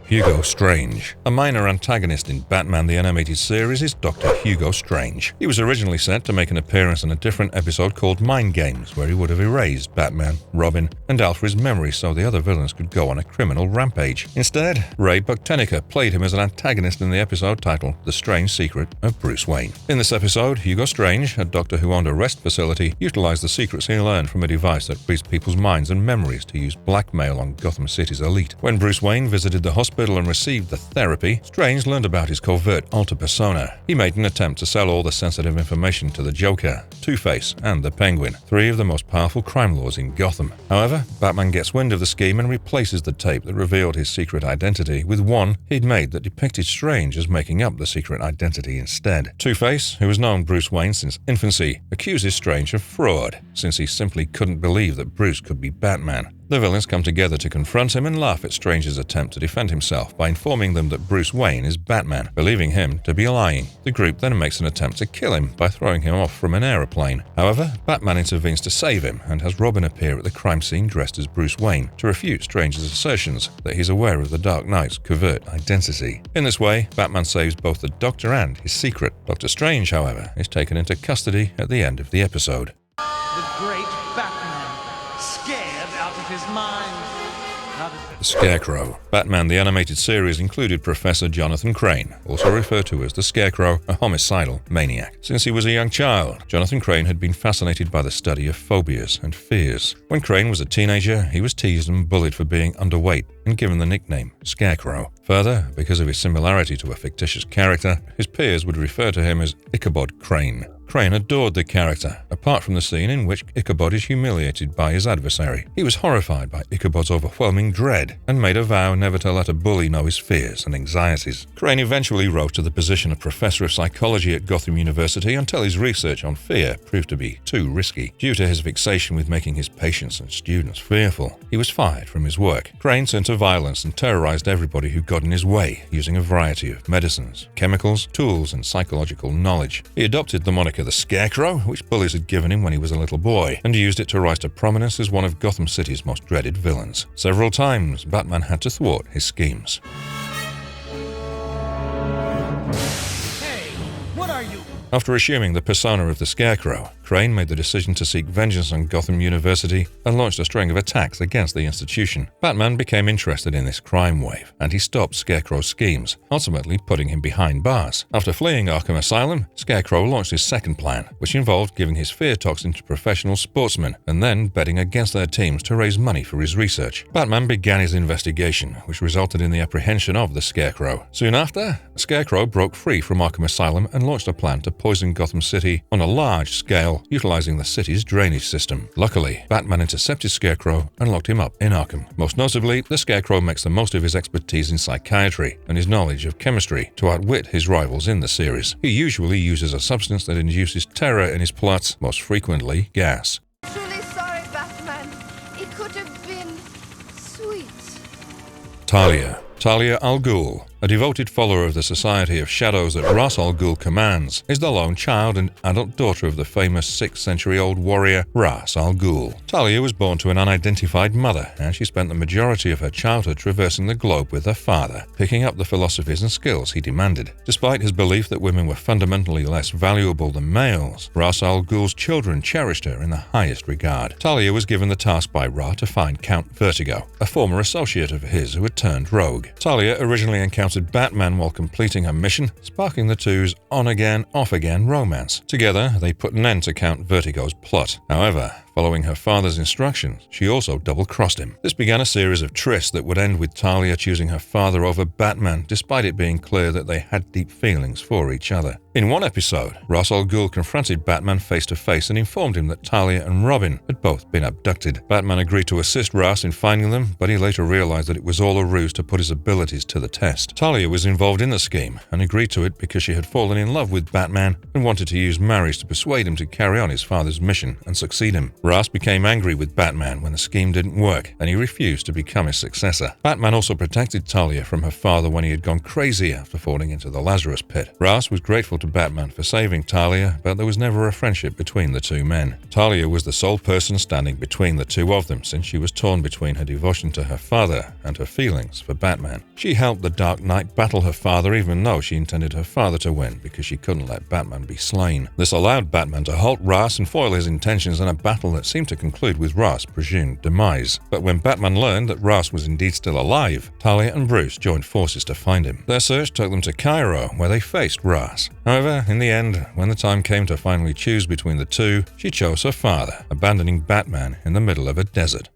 Hugo Strange. A minor antagonist in Batman the Animated Series is Dr. Hugo Strange. He was originally set to make an appearance in a different episode called Mind Games, where he would have erased Batman, Robin, and Alfred's memories so the other villains could go on a criminal rampage. Instead, Ray Bucktenica played him as an antagonist in the episode titled The Strange Secret of Bruce Wayne. In this episode, Hugo Strange, a doctor who owned a rest facility, utilized the secrets he learned from a device that reads people's minds and memories to use blackmail on Gotham City's elite. When Bruce Wayne visited the hospital and received the therapy, Strange learned about his covert alter persona. He made an attempt to sell all the sensitive information to the Joker, Two-Face, and the Penguin, three of the most powerful crime lords in Gotham. However, Batman gets wind of the scheme and replaces the tape that revealed his secret identity with one he'd made that depicted Strange as making up the secret identity instead. Two-Face, who has known Bruce Wayne since infancy, accuses Strange of fraud, since he simply couldn't believe that Bruce could be Batman. The villains come together to confront him and laugh at Strange's attempt to defend himself by informing them that Bruce Wayne is Batman, believing him to be lying. The group then makes an attempt to kill him by throwing him off from an aeroplane. However, Batman intervenes to save him and has Robin appear at the crime scene dressed as Bruce Wayne to refute Strange's assertions that he's aware of the Dark Knight's covert identity. In this way, Batman saves both the Doctor and his secret. Dr. Strange, however, is taken into custody at the end of the episode. The great Batman, scared out of his mind. The Scarecrow. Batman the Animated Series included Professor Jonathan Crane, also referred to as the Scarecrow, a homicidal maniac. Since he was a young child, Jonathan Crane had been fascinated by the study of phobias and fears. When Crane was a teenager, he was teased and bullied for being underweight and given the nickname Scarecrow. Further, because of his similarity to a fictitious character, his peers would refer to him as Ichabod Crane. Crane adored the character, apart from the scene in which Ichabod is humiliated by his adversary. He was horrified by Ichabod's overwhelming dread and made a vow never to let a bully know his fears and anxieties. Crane eventually rose to the position of professor of psychology at Gotham University until his research on fear proved to be too risky. Due to his fixation with making his patients and students fearful, he was fired from his work. Crane turned to violence and terrorized everybody who got in his way, using a variety of medicines, chemicals, tools, and psychological knowledge. He adopted the moniker the Scarecrow, which bullies had given him when he was a little boy, and used it to rise to prominence as one of Gotham City's most dreaded villains. Several times, Batman had to thwart his schemes. Hey, what are you? After assuming the persona of the Scarecrow, Crane made the decision to seek vengeance on Gotham University and launched a string of attacks against the institution. Batman became interested in this crime wave, and he stopped Scarecrow's schemes, ultimately putting him behind bars. After fleeing Arkham Asylum, Scarecrow launched his second plan, which involved giving his fear toxin to professional sportsmen and then betting against their teams to raise money for his research. Batman began his investigation, which resulted in the apprehension of the Scarecrow. Soon after, Scarecrow broke free from Arkham Asylum and launched a plan to poison Gotham City on a large scale, utilizing the city's drainage system. Luckily, Batman intercepted Scarecrow and locked him up in Arkham. Most notably, the Scarecrow makes the most of his expertise in psychiatry and his knowledge of chemistry to outwit his rivals in the series. He usually uses a substance that induces terror in his plots, most frequently gas. Truly sorry, Batman. It could have been sweet. Talia al Ghul, a devoted follower of the Society of Shadows that Ra's al Ghul commands, is the lone child and adult daughter of the famous 6th-century-old warrior Ra's al Ghul. Talia was born to an unidentified mother, and she spent the majority of her childhood traversing the globe with her father, picking up the philosophies and skills he demanded. Despite his belief that women were fundamentally less valuable than males, Ra's al Ghul's children cherished her in the highest regard. Talia was given the task by Ra to find Count Vertigo, a former associate of his who had turned rogue. Talia originally encountered Batman while completing her mission, sparking the two's on-again, off-again romance. Together, they put an end to Count Vertigo's plot. However, following her father's instructions, she also double-crossed him. This began a series of trysts that would end with Talia choosing her father over Batman, despite it being clear that they had deep feelings for each other. In one episode, Ra's al Ghul confronted Batman face-to-face and informed him that Talia and Robin had both been abducted. Batman agreed to assist Ra's in finding them, but he later realized that it was all a ruse to put his abilities to the test. Talia was involved in the scheme and agreed to it because she had fallen in love with Batman and wanted to use marriage to persuade him to carry on his father's mission and succeed him. Ra's became angry with Batman when the scheme didn't work, and he refused to become his successor. Batman also protected Talia from her father when he had gone crazy after falling into the Lazarus pit. Ra's was grateful to Batman for saving Talia, but there was never a friendship between the two men. Talia was the sole person standing between the two of them, since she was torn between her devotion to her father and her feelings for Batman. She helped the Dark Knight battle her father even though she intended her father to win because she couldn't let Batman be slain. This allowed Batman to halt Ra's and foil his intentions in a battle that seemed to conclude with Ra's presumed demise. But when Batman learned that Ra's was indeed still alive, Talia and Bruce joined forces to find him. Their search took them to Cairo, where they faced Ra's. However, in the end, when the time came to finally choose between the two, she chose her father, abandoning Batman in the middle of a desert.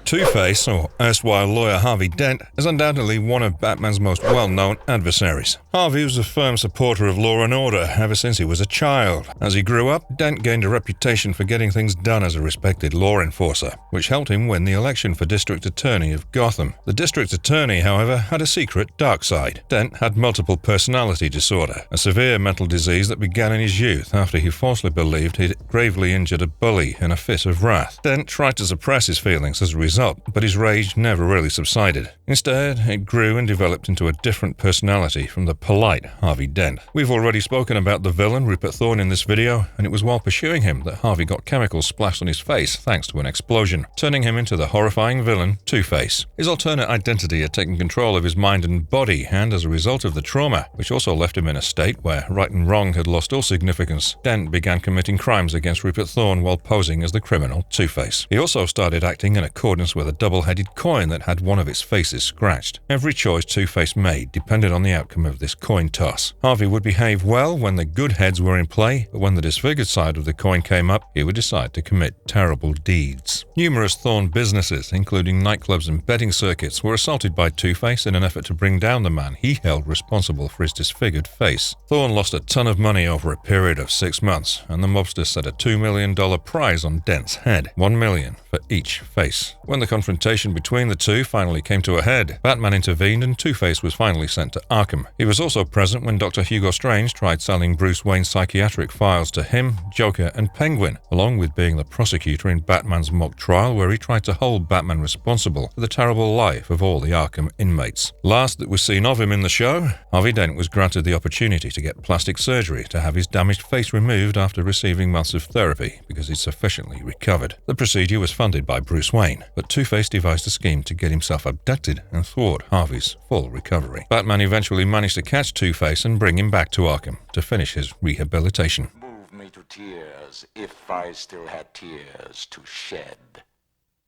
Two-Face, or erstwhile lawyer Harvey Dent, is undoubtedly one of Batman's most well-known adversaries. Harvey was a firm supporter of law and order ever since he was a child. As he grew up, Dent gained a reputation for getting things done as a respected law enforcer, which helped him win the election for District Attorney of Gotham. The District Attorney, however, had a secret dark side. Dent had multiple personality disorder, a severe mental disease that began in his youth after he falsely believed he'd gravely injured a bully in a fit of wrath. Dent tried to suppress his feelings as a result rise up, but his rage never really subsided. Instead, it grew and developed into a different personality from the polite Harvey Dent. We've already spoken about the villain Rupert Thorne in this video, and it was while pursuing him that Harvey got chemicals splashed on his face thanks to an explosion, turning him into the horrifying villain Two-Face. His alternate identity had taken control of his mind and body, and as a result of the trauma, which also left him in a state where right and wrong had lost all significance, Dent began committing crimes against Rupert Thorne while posing as the criminal Two-Face. He also started acting in accordance with a double-headed coin that had one of its faces scratched. Every choice Two-Face made depended on the outcome of this coin toss. Harvey would behave well when the good heads were in play, but when the disfigured side of the coin came up, he would decide to commit terrible deeds. Numerous Thorne businesses, including nightclubs and betting circuits, were assaulted by Two-Face in an effort to bring down the man he held responsible for his disfigured face. Thorne lost a ton of money over a period of 6 months, and the mobster set a $2 million prize on Dent's head, $1 million for each face. When the confrontation between the two finally came to a head, Batman intervened and Two-Face was finally sent to Arkham. He was also present when Dr. Hugo Strange tried selling Bruce Wayne's psychiatric files to him, Joker, and Penguin, along with being the prosecutor in Batman's mock trial where he tried to hold Batman responsible for the terrible life of all the Arkham inmates. Last that was seen of him in the show, Harvey Dent was granted the opportunity to get plastic surgery to have his damaged face removed after receiving months of therapy because he'd sufficiently recovered. The procedure was funded by Bruce Wayne, but Two-Face devised a scheme to get himself abducted and thwart Harvey's full recovery. Batman eventually managed to catch Two-Face and bring him back to Arkham to finish his rehabilitation. Move me to tears if I still had tears to shed.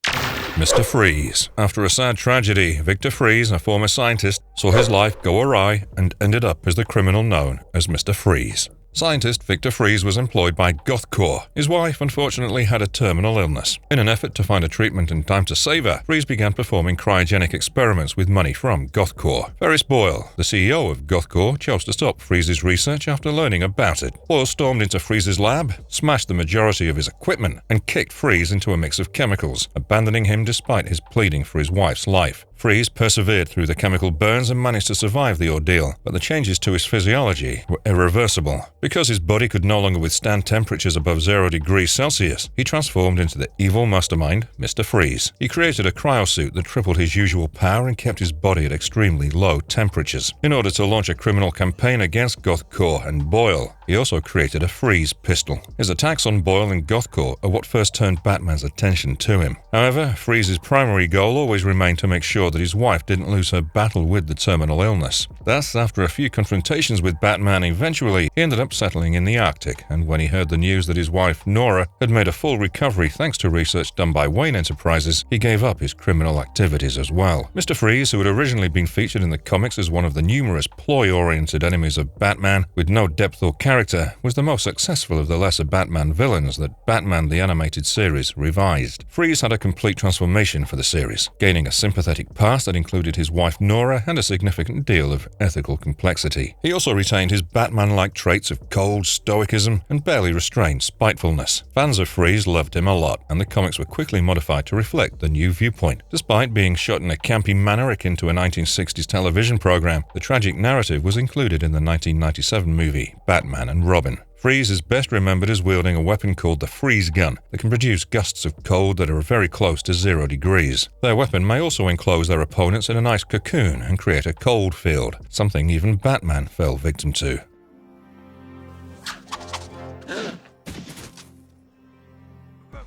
Mr. Freeze. After a sad tragedy, Victor Freeze, a former scientist, saw his life go awry and ended up as the criminal known as Mr. Freeze. Scientist Victor Freeze was employed by GothCorps. His wife, unfortunately, had a terminal illness. In an effort to find a treatment in time to save her, Freeze began performing cryogenic experiments with money from GothCorps. Ferris Boyle, the CEO of GothCorps, chose to stop Freeze's research after learning about it. Boyle stormed into Freeze's lab, smashed the majority of his equipment, and kicked Freeze into a mix of chemicals, abandoning him despite his pleading for his wife's life. Freeze persevered through the chemical burns and managed to survive the ordeal, but the changes to his physiology were irreversible. Because his body could no longer withstand temperatures above 0 degrees Celsius, he transformed into the evil mastermind, Mr. Freeze. He created a cryosuit that tripled his usual power and kept his body at extremely low temperatures. In order to launch a criminal campaign against GothCorps and Boyle, he also created a Freeze pistol. His attacks on Boyle and GothCorps are what first turned Batman's attention to him. However, Freeze's primary goal always remained to make sure that his wife didn't lose her battle with the terminal illness. Thus, after a few confrontations with Batman, eventually he ended up settling in the Arctic, and when he heard the news that his wife, Nora, had made a full recovery thanks to research done by Wayne Enterprises, he gave up his criminal activities as well. Mr. Freeze, who had originally been featured in the comics as one of the numerous ploy-oriented enemies of Batman with no depth or character, was the most successful of the lesser Batman villains that Batman the Animated Series revised. Freeze had a complete transformation for the series, gaining a sympathetic past that included his wife Nora and a significant deal of ethical complexity. He also retained his Batman-like traits of cold stoicism and barely restrained spitefulness. Fans of Freeze loved him a lot, and the comics were quickly modified to reflect the new viewpoint. Despite being shot in a campy manner akin to a 1960s television program, the tragic narrative was included in the 1997 movie Batman and Robin. Freeze is best remembered as wielding a weapon called the Freeze Gun that can produce gusts of cold that are very close to 0 degrees. Their weapon may also enclose their opponents in a nice cocoon and create a cold field, something even Batman fell victim to.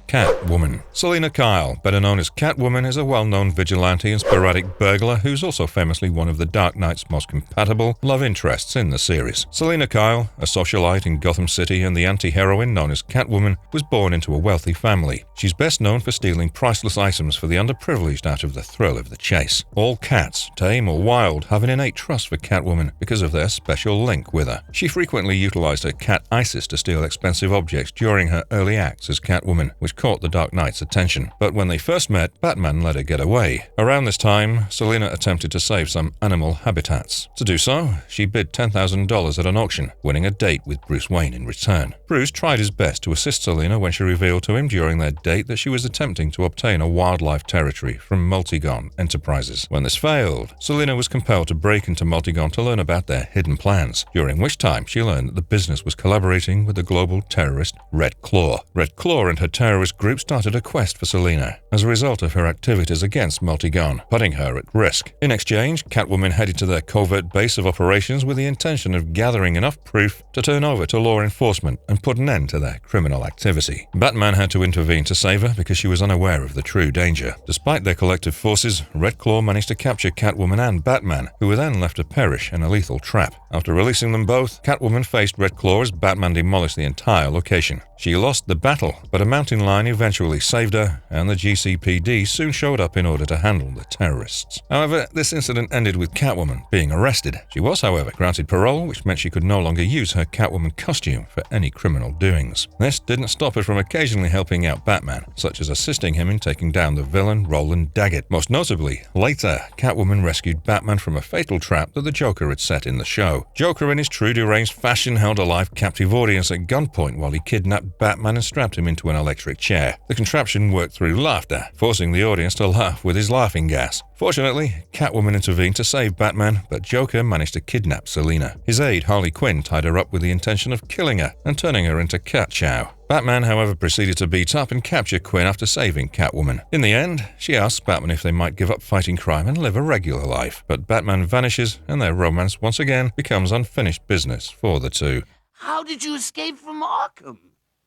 Catwoman. Selina Kyle, better known as Catwoman, is a well-known vigilante and sporadic burglar who's also famously one of the Dark Knight's most compatible love interests in the series. Selina Kyle, a socialite in Gotham City and the anti-heroine known as Catwoman, was born into a wealthy family. She's best known for stealing priceless items for the underprivileged out of the thrill of the chase. All cats, tame or wild, have an innate trust for Catwoman because of their special link with her. She frequently utilized her cat Isis to steal expensive objects during her early acts as Catwoman, which caught the Dark Knight's attention. But when they first met, Batman let her get away. Around this time, Selina attempted to save some animal habitats. To do so, she bid $10,000 at an auction, winning a date with Bruce Wayne in return. Bruce tried his best to assist Selina when she revealed to him during their date that she was attempting to obtain a wildlife territory from Montague Enterprises. When this failed, Selina was compelled to break into Montague to learn about their hidden plans, during which time she learned that the business was collaborating with the global terrorist Red Claw. Red Claw and her terrorist terrorist group started a quest for Selina as a result of her activities against Multigon, putting her at risk. In exchange, Catwoman headed to their covert base of operations with the intention of gathering enough proof to turn over to law enforcement and put an end to their criminal activity. Batman had to intervene to save her because she was unaware of the true danger. Despite their collective forces, Red Claw managed to capture Catwoman and Batman, who were then left to perish in a lethal trap. After releasing them both, Catwoman faced Red Claw as Batman demolished the entire location. She lost the battle, but a mountain lion eventually saved her, and the GCPD soon showed up in order to handle the terrorists. However, this incident ended with Catwoman being arrested. She was, however, granted parole, which meant she could no longer use her Catwoman costume for any criminal doings. This didn't stop her from occasionally helping out Batman, such as assisting him in taking down the villain Roland Daggett. Most notably, later, Catwoman rescued Batman from a fatal trap that the Joker had set in the show. Joker, in his true deranged fashion, held a live captive audience at gunpoint while he kidnapped Batman and strapped him into an electric chair. The contraption worked through laughter, forcing the audience to laugh with his laughing gas. Fortunately, Catwoman intervened to save Batman, but Joker managed to kidnap Selina. His aide, Harley Quinn, tied her up with the intention of killing her and turning her into cat chow. Batman, however, proceeded to beat up and capture Quinn after saving Catwoman. In the end, she asks Batman if they might give up fighting crime and live a regular life, but Batman vanishes and their romance once again becomes unfinished business for the two. How did you escape from Arkham?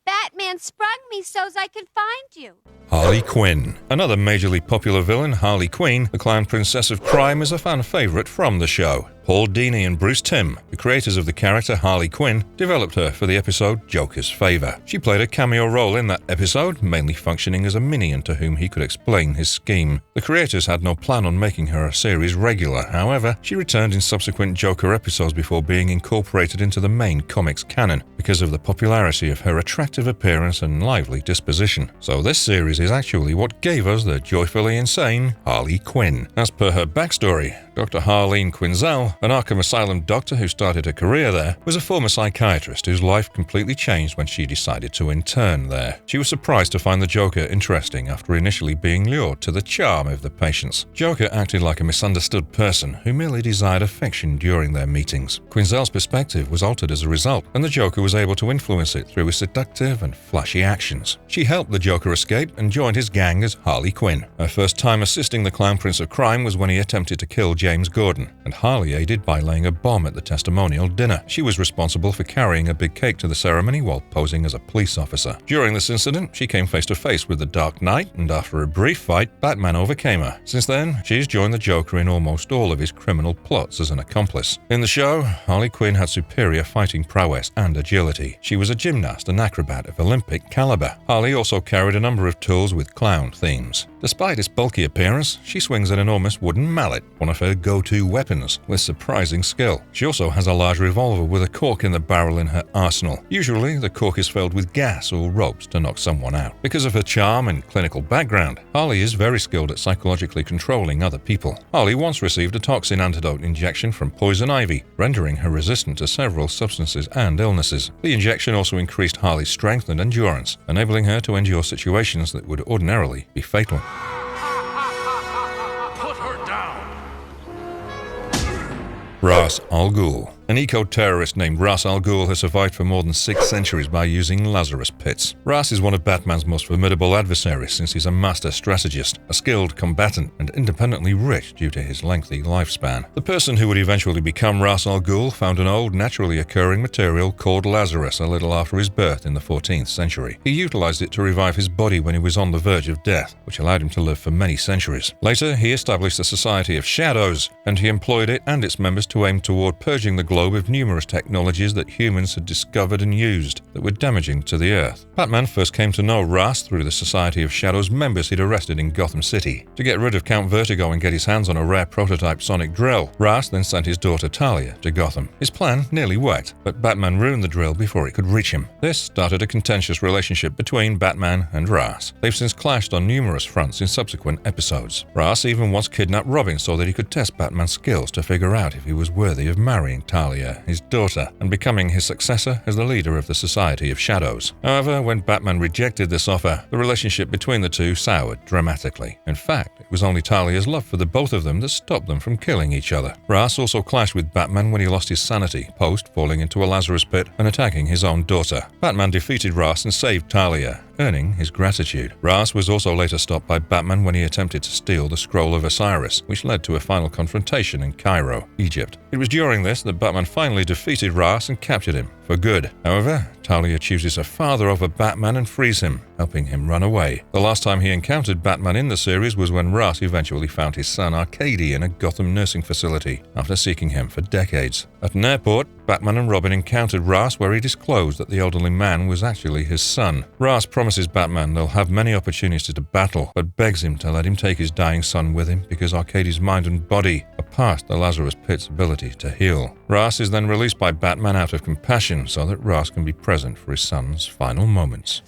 Batman sprung me so's I could find you. Harley Quinn. Another majorly popular villain, Harley Quinn, the clown princess of crime, is a fan favorite from the show. Paul Dini and Bruce Timm, the creators of the character Harley Quinn, developed her for the episode Joker's Favor. She played a cameo role in that episode, mainly functioning as a minion to whom he could explain his scheme. The creators had no plan on making her a series regular, however, she returned in subsequent Joker episodes before being incorporated into the main comics canon because of the popularity of her attractive appearance and lively disposition. So this series is actually what gave us the joyfully insane Harley Quinn. As per her backstory, Dr. Harleen Quinzel, an Arkham Asylum doctor who started her career there, was a former psychiatrist whose life completely changed when she decided to intern there. She was surprised to find the Joker interesting after initially being lured to the charm of the patients. Joker acted like a misunderstood person who merely desired affection during their meetings. Quinzel's perspective was altered as a result, and the Joker was able to influence it through his seductive and flashy actions. She helped the Joker escape and joined his gang as Harley Quinn. Her first time assisting the Clown Prince of Crime was when he attempted to kill James Gordon, and Harley aided by laying a bomb at the testimonial dinner. She was responsible for carrying a big cake to the ceremony while posing as a police officer. During this incident, she came face to face with the Dark Knight, and after a brief fight, Batman overcame her. Since then, she's joined the Joker in almost all of his criminal plots as an accomplice. In the show, Harley Quinn had superior fighting prowess and agility. She was a gymnast and acrobat of Olympic caliber. Harley also carried a number of tools with clown themes. Despite its bulky appearance, she swings an enormous wooden mallet, one of her go-to weapons, with surprising skill. She also has a large revolver with a cork in the barrel in her arsenal. Usually, the cork is filled with gas or ropes to knock someone out. Because of her charm and clinical background, Harley is very skilled at psychologically controlling other people. Harley once received a toxin antidote injection from Poison Ivy, rendering her resistant to several substances and illnesses. The injection also increased Harley's strength and endurance, enabling her to endure situations that would ordinarily be fatal. Put her down. Ra's al Ghul. An eco-terrorist named Ra's al Ghul has survived for more than 6 centuries by using Lazarus pits. Ra's is one of Batman's most formidable adversaries since he's a master strategist, a skilled combatant, and independently rich due to his lengthy lifespan. The person who would eventually become Ra's al Ghul found an old, naturally occurring material called Lazarus a little after his birth in the 14th century. He utilized it to revive his body when he was on the verge of death, which allowed him to live for many centuries. Later, he established the Society of Shadows, and he employed it and its members to aim toward purging the globe of numerous technologies that humans had discovered and used that were damaging to the Earth. Batman first came to know Ra's through the Society of Shadows members he'd arrested in Gotham City. To get rid of Count Vertigo and get his hands on a rare prototype sonic drill, Ra's then sent his daughter Talia to Gotham. His plan nearly worked, but Batman ruined the drill before it could reach him. This started a contentious relationship between Batman and Ra's. They've since clashed on numerous fronts in subsequent episodes. Ra's even once kidnapped Robin so that he could test Batman's skills to figure out if he was worthy of marrying Talia, his daughter, and becoming his successor as the leader of the Society of Shadows. However, when Batman rejected this offer, the relationship between the two soured dramatically. In fact, it was only Talia's love for the both of them that stopped them from killing each other. Ra's also clashed with Batman when he lost his sanity, post falling into a Lazarus pit and attacking his own daughter. Batman defeated Ra's and saved Talia, earning his gratitude. Ra's was also later stopped by Batman when he attempted to steal the Scroll of Osiris, which led to a final confrontation in Cairo, Egypt. It was during this that Batman finally defeated Ra's and captured him for good. However, Talia chooses her father over Batman and frees him, helping him run away. The last time he encountered Batman in the series was when Ra's eventually found his son Arcady in a Gotham nursing facility after seeking him for decades. At an airport, Batman and Robin encountered Ra's where he disclosed that the elderly man was actually his son. Ra's promises Batman they'll have many opportunities to battle, but begs him to let him take his dying son with him because Arcady's mind and body are past the Lazarus Pit's ability to heal. Ra's is then released by Batman out of compassion so that Ra's can be present for his son's final moments.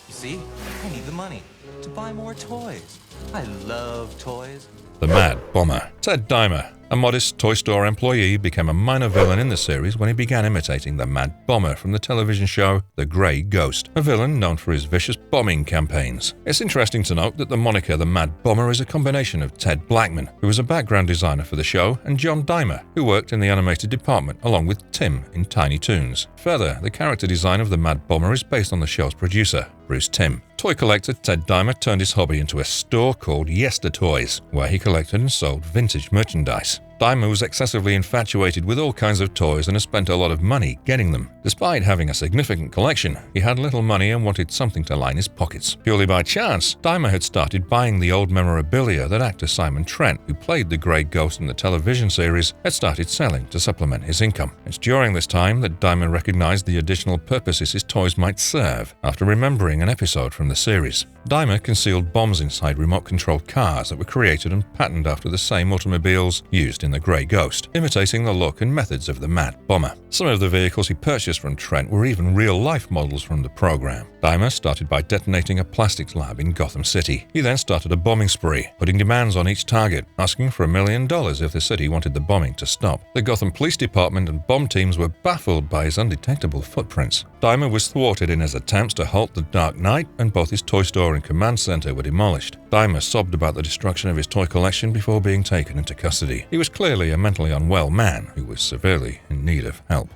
You see, I need the money to buy more toys. I love toys. The Mad Bomber. Ted Dimer, a modest toy store employee, became a minor villain in the series when he began imitating the Mad Bomber from the television show The Grey Ghost, a villain known for his vicious bombing campaigns. It's interesting to note that the moniker the Mad Bomber is a combination of Ted Blackman, who was a background designer for the show, and John Dimer, who worked in the animated department along with Tim in Tiny Toons. Further, the character design of the Mad Bomber is based on the show's producer, Bruce Timm. Toy collector Ted Dimer turned his hobby into a store called Yester Toys, where he collected and sold vintage merchandise. Dimer was excessively infatuated with all kinds of toys and has spent a lot of money getting them. Despite having a significant collection, he had little money and wanted something to line his pockets. Purely by chance, Dimer had started buying the old memorabilia that actor Simon Trent, who played the Grey Ghost in the television series, had started selling to supplement his income. It's during this time that Dimer recognized the additional purposes his toys might serve after remembering an episode from the series. Dimer concealed bombs inside remote-controlled cars that were created and patterned after the same automobiles used in the Grey Ghost, imitating the look and methods of the Mad Bomber. Some of the vehicles he purchased from Trent were even real-life models from the program. Dimer started by detonating a plastics lab in Gotham City. He then started a bombing spree, putting demands on each target, asking for $1 million if the city wanted the bombing to stop. The Gotham Police Department and bomb teams were baffled by his undetectable footprints. Dimer was thwarted in his attempts to halt the Dark Knight, and both his toy store and command center were demolished. Dimer sobbed about the destruction of his toy collection before being taken into custody. He was clearly a mentally unwell man who was severely in need of help.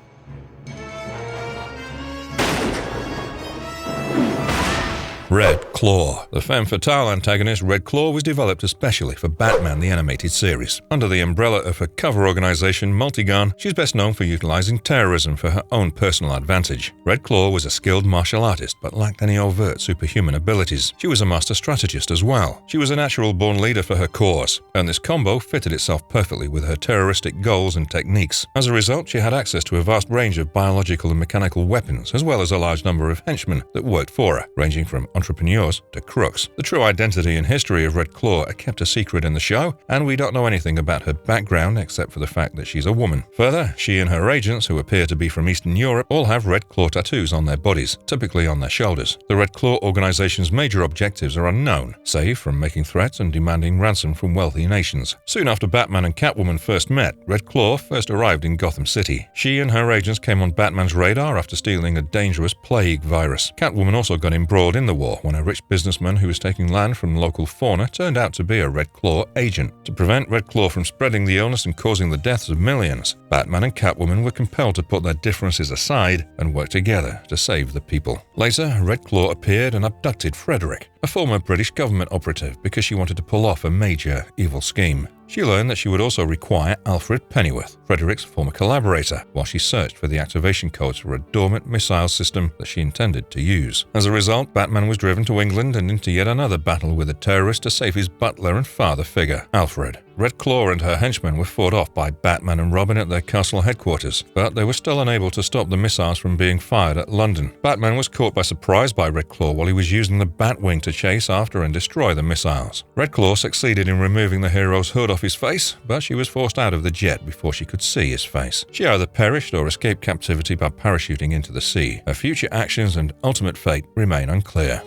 Red Claw. The femme fatale antagonist Red Claw was developed especially for Batman the Animated Series. Under the umbrella of her cover organization Multigun, she's best known for utilizing terrorism for her own personal advantage. Red Claw was a skilled martial artist but lacked any overt superhuman abilities. She was a master strategist as well. She was a natural-born leader for her cause, and this combo fitted itself perfectly with her terroristic goals and techniques. As a result, she had access to a vast range of biological and mechanical weapons, as well as a large number of henchmen that worked for her, ranging from entrepreneurs to crooks. The true identity and history of Red Claw are kept a secret in the show, and we don't know anything about her background except for the fact that she's a woman. Further, she and her agents, who appear to be from Eastern Europe, all have Red Claw tattoos on their bodies, typically on their shoulders. The Red Claw organization's major objectives are unknown, save from making threats and demanding ransom from wealthy nations. Soon after Batman and Catwoman first met, Red Claw first arrived in Gotham City. She and her agents came on Batman's radar after stealing a dangerous plague virus. Catwoman also got embroiled in the war when a rich businessman who was taking land from local fauna turned out to be a Red Claw agent. To prevent Red Claw from spreading the illness and causing the deaths of millions, Batman and Catwoman were compelled to put their differences aside and work together to save the people. Later, Red Claw appeared and abducted Frederick, a former British government operative, because she wanted to pull off a major evil scheme. She learned that she would also require Alfred Pennyworth, Frederick's former collaborator, while she searched for the activation codes for a dormant missile system that she intended to use. As a result, Batman was driven to England and into yet another battle with a terrorist to save his butler and father figure, Alfred. Red Claw and her henchmen were fought off by Batman and Robin at their castle headquarters, but they were still unable to stop the missiles from being fired at London. Batman was caught by surprise by Red Claw while he was using the Batwing to chase after and destroy the missiles. Red Claw succeeded in removing the hero's hood off his face, but she was forced out of the jet before she could see his face. She either perished or escaped captivity by parachuting into the sea. Her future actions and ultimate fate remain unclear.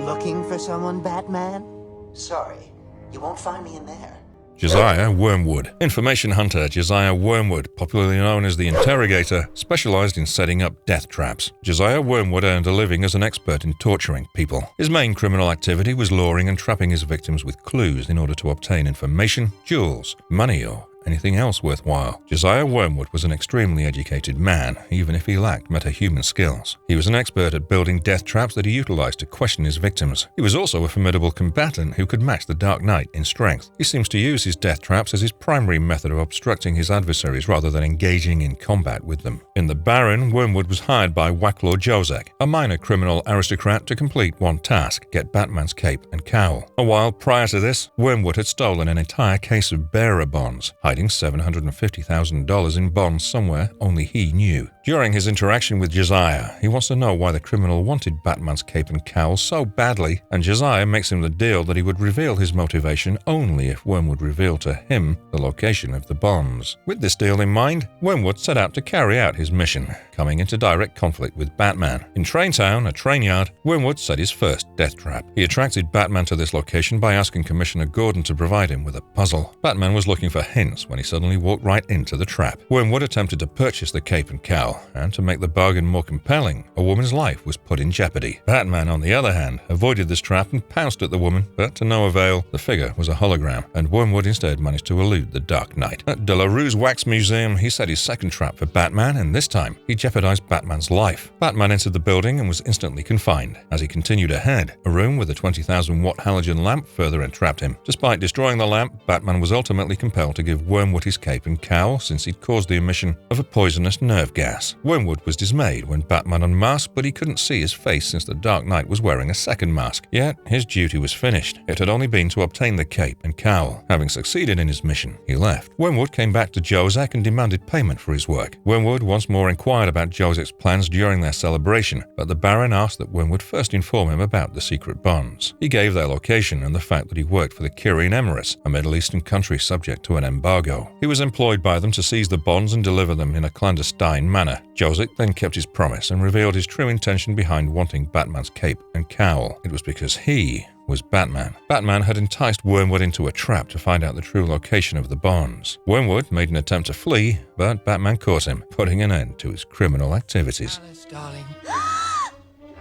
Looking for someone, Batman? Sorry, you won't find me in there. Josiah Wormwood. Information hunter Josiah Wormwood, popularly known as the Interrogator, specialized in setting up death traps. Josiah Wormwood earned a living as an expert in torturing people. His main criminal activity was luring and trapping his victims with clues in order to obtain information, jewels, money, or anything else worthwhile. Josiah Wormwood was an extremely educated man, even if he lacked metahuman skills. He was an expert at building death traps that he utilized to question his victims. He was also a formidable combatant who could match the Dark Knight in strength. He seems to use his death traps as his primary method of obstructing his adversaries rather than engaging in combat with them. In The Baron, Wormwood was hired by Wacklaw Josek, a minor criminal aristocrat, to complete one task: get Batman's cape and cowl. A while prior to this, Wormwood had stolen an entire case of bearer bonds, hiding $750,000 in bonds somewhere only he knew. During his interaction with Josiah, he wants to know why the criminal wanted Batman's cape and cowl so badly, and Josiah makes him the deal that he would reveal his motivation only if Wormwood revealed to him the location of the bonds. With this deal in mind, Wormwood set out to carry out his mission, coming into direct conflict with Batman. In Traintown, a train yard, Wormwood set his first death trap. He attracted Batman to this location by asking Commissioner Gordon to provide him with a puzzle. Batman was looking for hints when he suddenly walked right into the trap. Wormwood attempted to purchase the cape and cowl, and to make the bargain more compelling, a woman's life was put in jeopardy. Batman, on the other hand, avoided this trap and pounced at the woman, but to no avail. The figure was a hologram, and Wormwood instead managed to elude the Dark Knight. At De La Rue's Wax Museum, he set his second trap for Batman, and this time, he jeopardized Batman's life. Batman entered the building and was instantly confined. As he continued ahead, a room with a 20,000-watt halogen lamp further entrapped him. Despite destroying the lamp, Batman was ultimately compelled to give Wormwood his cape and cowl since he'd caused the emission of a poisonous nerve gas. Wormwood was dismayed when Batman unmasked, but he couldn't see his face since the Dark Knight was wearing a second mask. Yet, his duty was finished. It had only been to obtain the cape and cowl. Having succeeded in his mission, he left. Wormwood came back to Josek and demanded payment for his work. Wormwood once more inquired about Josek's plans during their celebration, but the Baron asked that Wormwood first inform him about the secret bonds. He gave their location and the fact that he worked for the Kirin Emirates, a Middle Eastern country subject to an embargo. He was employed by them to seize the bonds and deliver them in a clandestine manner. Josek then kept his promise and revealed his true intention behind wanting Batman's cape and cowl. It was because he was Batman. Batman had enticed Wormwood into a trap to find out the true location of the bonds. Wormwood made an attempt to flee, but Batman caught him, putting an end to his criminal activities. Alice, darling.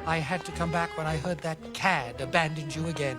I had to come back when I heard that cad abandoned you again.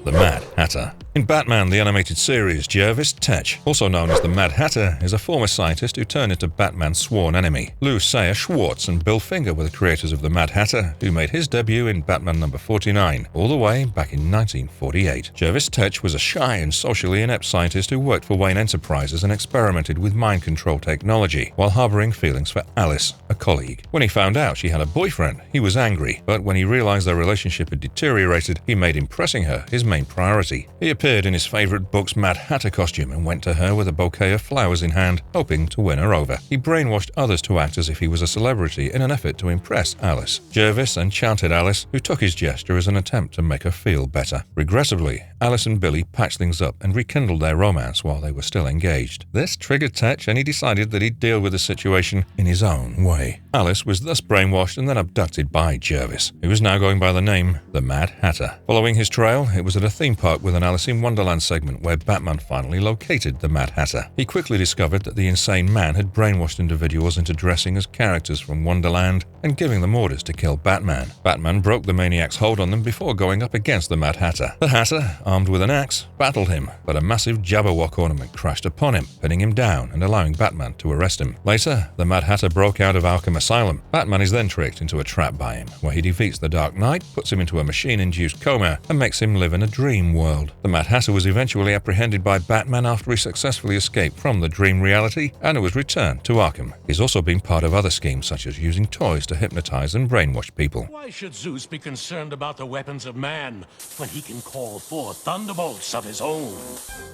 The Mad Hatter. In Batman the Animated Series, Jervis Tetch, also known as the Mad Hatter, is a former scientist who turned into Batman's sworn enemy. Lou Sayer Schwartz and Bill Finger were the creators of the Mad Hatter, who made his debut in Batman number 49, all the way back in 1948. Jervis Tetch was a shy and socially inept scientist who worked for Wayne Enterprises and experimented with mind control technology, while harboring feelings for Alice, a colleague. When he found out she had a boyfriend, he was angry, but when he realized their relationship had deteriorated, he made impressing her his main priority. He appeared in his favorite book's Mad Hatter costume and went to her with a bouquet of flowers in hand, hoping to win her over. He brainwashed others to act as if he was a celebrity in an effort to impress Alice. Jervis enchanted Alice, who took his gesture as an attempt to make her feel better. Regrettably, Alice and Billy patched things up and rekindled their romance while they were still engaged. This triggered Tetch, and he decided that he'd deal with the situation in his own way. Alice was thus brainwashed and then abducted by Jervis, who was now going by the name the Mad Hatter. Following his trail, it was at a theme park with an Alice in Wonderland segment where Batman finally located the Mad Hatter. He quickly discovered that the insane man had brainwashed individuals into dressing as characters from Wonderland and giving them orders to kill Batman. Batman broke the maniac's hold on them before going up against the Mad Hatter. The Hatter, armed with an axe, battled him, but a massive Jabberwock ornament crashed upon him, pinning him down and allowing Batman to arrest him. Later, the Mad Hatter broke out of Arkham Asylum. Batman is then tricked into a trap by him, where he defeats the Dark Knight, puts him into a machine-induced coma, and makes him live in a dream world. The Mad Hatter was eventually apprehended by Batman after he successfully escaped from the dream reality, and it was returned to Arkham. He's also been part of other schemes such as using toys to hypnotize and brainwash people. Why should Zeus be concerned about the weapons of man when he can call forth thunderbolts of his own?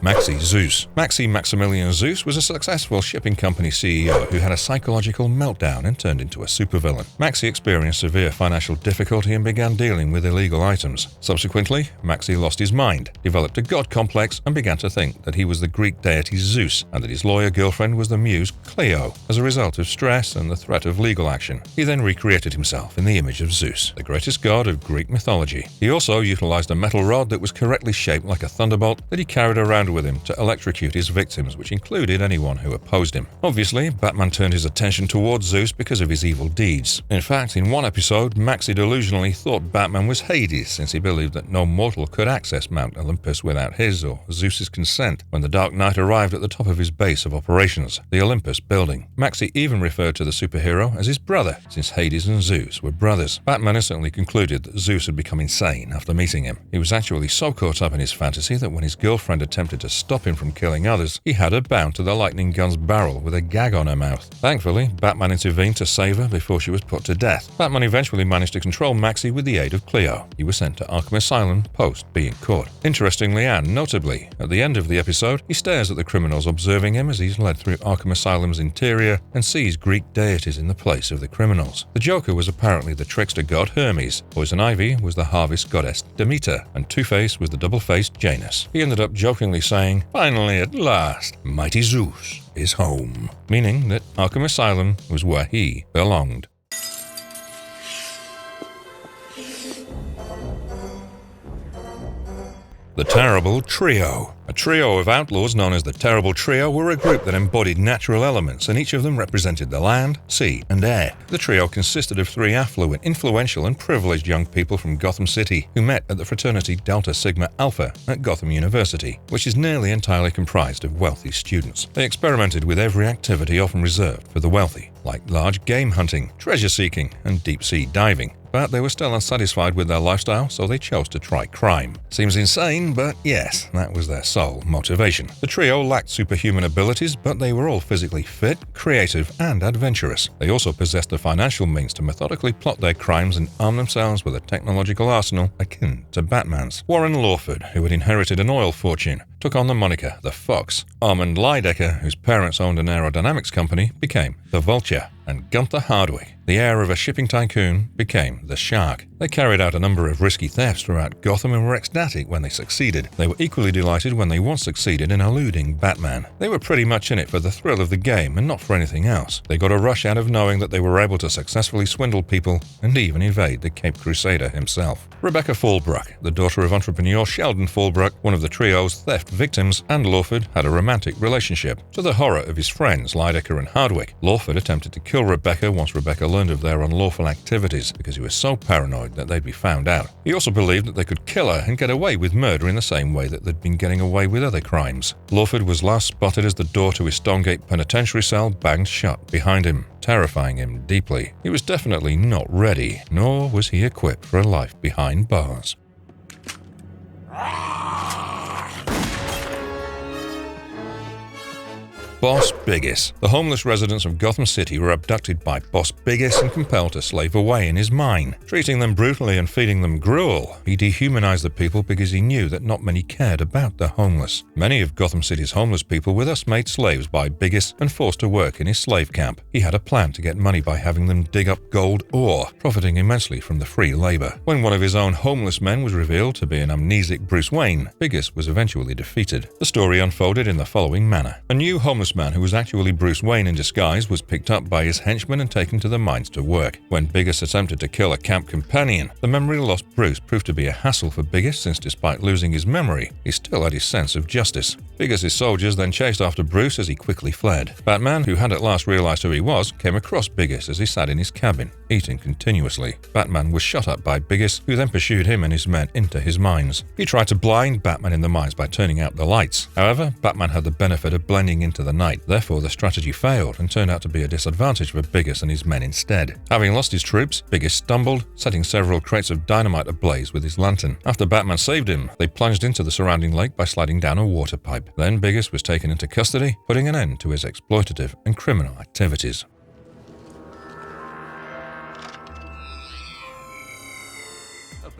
Maxie Zeus. Maxie Maximilian Zeus was a successful shipping company CEO who had a psychological meltdown and turned into a supervillain. Maxie experienced severe financial difficulty and began dealing with illegal items. Subsequently, Maxie lost his mind, developed a god complex, and began to think that he was the Greek deity Zeus and that his lawyer girlfriend was the muse Cleo. As a result of stress and the threat of legal action, he then recreated himself in the image of Zeus, the greatest god of Greek mythology. He also utilized a metal rod that was correctly shaped like a thunderbolt that he carried around with him to electrocute his victims, which included anyone who opposed him. Obviously, Batman turned his attention towards Zeus because of his evil deeds. In fact, in one episode, Maxie delusionally thought Batman was Hades since he believed that no mortal could access Mount Olympus without his or Zeus's consent when the Dark Knight arrived at the top of his base of operations, the Olympus building. Maxie even referred to the superhero as his brother, since Hades and Zeus were brothers. Batman instantly concluded that Zeus had become insane after meeting him. He was actually so caught up in his fantasy that when his girlfriend attempted to stop him from killing others, he had her bound to the lightning gun's barrel with a gag on her mouth. Thankfully, Batman intervened to save her before she was put to death. Batman eventually managed to control Maxie with the aid of Cleo. He was sent to Arkham Asylum post being caught. Interestingly and notably, at the end of the episode, he stares at the criminals observing him as he's led through Arkham Asylum's interior and sees Greek deities in the place of the criminals. The Joker was apparently the trickster god Hermes, Poison Ivy was the harvest goddess Demeter, and Two-Face was the double-faced Janus. He ended up jokingly saying, "Finally, at last, mighty Zeus is home," meaning that Arkham Asylum was where he belonged. The Terrible Trio. A trio of outlaws known as the Terrible Trio were a group that embodied natural elements, and each of them represented the land, sea, and air. The trio consisted of 3 affluent, influential, and privileged young people from Gotham City who met at the fraternity Delta Sigma Alpha at Gotham University, which is nearly entirely comprised of wealthy students. They experimented with every activity often reserved for the wealthy, like large game hunting, treasure seeking, and deep-sea diving. But they were still unsatisfied with their lifestyle, so they chose to try crime. Seems insane, but yes, that was their sole motivation. The trio lacked superhuman abilities, but they were all physically fit, creative, and adventurous. They also possessed the financial means to methodically plot their crimes and arm themselves with a technological arsenal akin to Batman's. Warren Lawford, who had inherited an oil fortune, took on the moniker The Fox. Armand Lydecker, whose parents owned an aerodynamics company, became The Vulture. And Gunther Hardwick, the heir of a shipping tycoon, became The Shark. They carried out a number of risky thefts throughout Gotham and were ecstatic when they succeeded. They were equally delighted when they once succeeded in eluding Batman. They were pretty much in it for the thrill of the game and not for anything else. They got a rush out of knowing that they were able to successfully swindle people and even evade the Cape Crusader himself. Rebecca Fallbrook, the daughter of entrepreneur Sheldon Fallbrook, one of the trio's theft victims, and Lawford had a romantic relationship. To the horror of his friends Lydecker and Hardwick, Lawford attempted to kill Rebecca once Rebecca learned of their unlawful activities because he was so paranoid that they'd be found out. He also believed that they could kill her and get away with murder in the same way that they'd been getting away with other crimes. Lawford was last spotted as the door to his Stonegate penitentiary cell banged shut behind him, terrifying him deeply. He was definitely not ready, nor was he equipped for a life behind bars. Boss Biggis. The homeless residents of Gotham City were abducted by Boss Biggis and compelled to slave away in his mine. Treating them brutally and feeding them gruel, he dehumanized the people because he knew that not many cared about the homeless. Many of Gotham City's homeless people were thus made slaves by Biggis and forced to work in his slave camp. He had a plan to get money by having them dig up gold ore, profiting immensely from the free labor. When one of his own homeless men was revealed to be an amnesic Bruce Wayne, Biggis was eventually defeated. The story unfolded in the following manner. A new homeless man who was actually Bruce Wayne in disguise was picked up by his henchmen and taken to the mines to work. When Biggis attempted to kill a camp companion, the memory-lost Bruce proved to be a hassle for Biggis since despite losing his memory, he still had his sense of justice. Biggis' soldiers then chased after Bruce as he quickly fled. Batman, who had at last realized who he was, came across Biggis as he sat in his cabin, eating continuously. Batman was shot at by Biggis, who then pursued him and his men into his mines. He tried to blind Batman in the mines by turning out the lights. However, Batman had the benefit of blending into the night. Therefore, the strategy failed and turned out to be a disadvantage for Biggis and his men instead. Having lost his troops, Biggis stumbled, setting several crates of dynamite ablaze with his lantern. After Batman saved him, they plunged into the surrounding lake by sliding down a water pipe. Then Biggis was taken into custody, putting an end to his exploitative and criminal activities.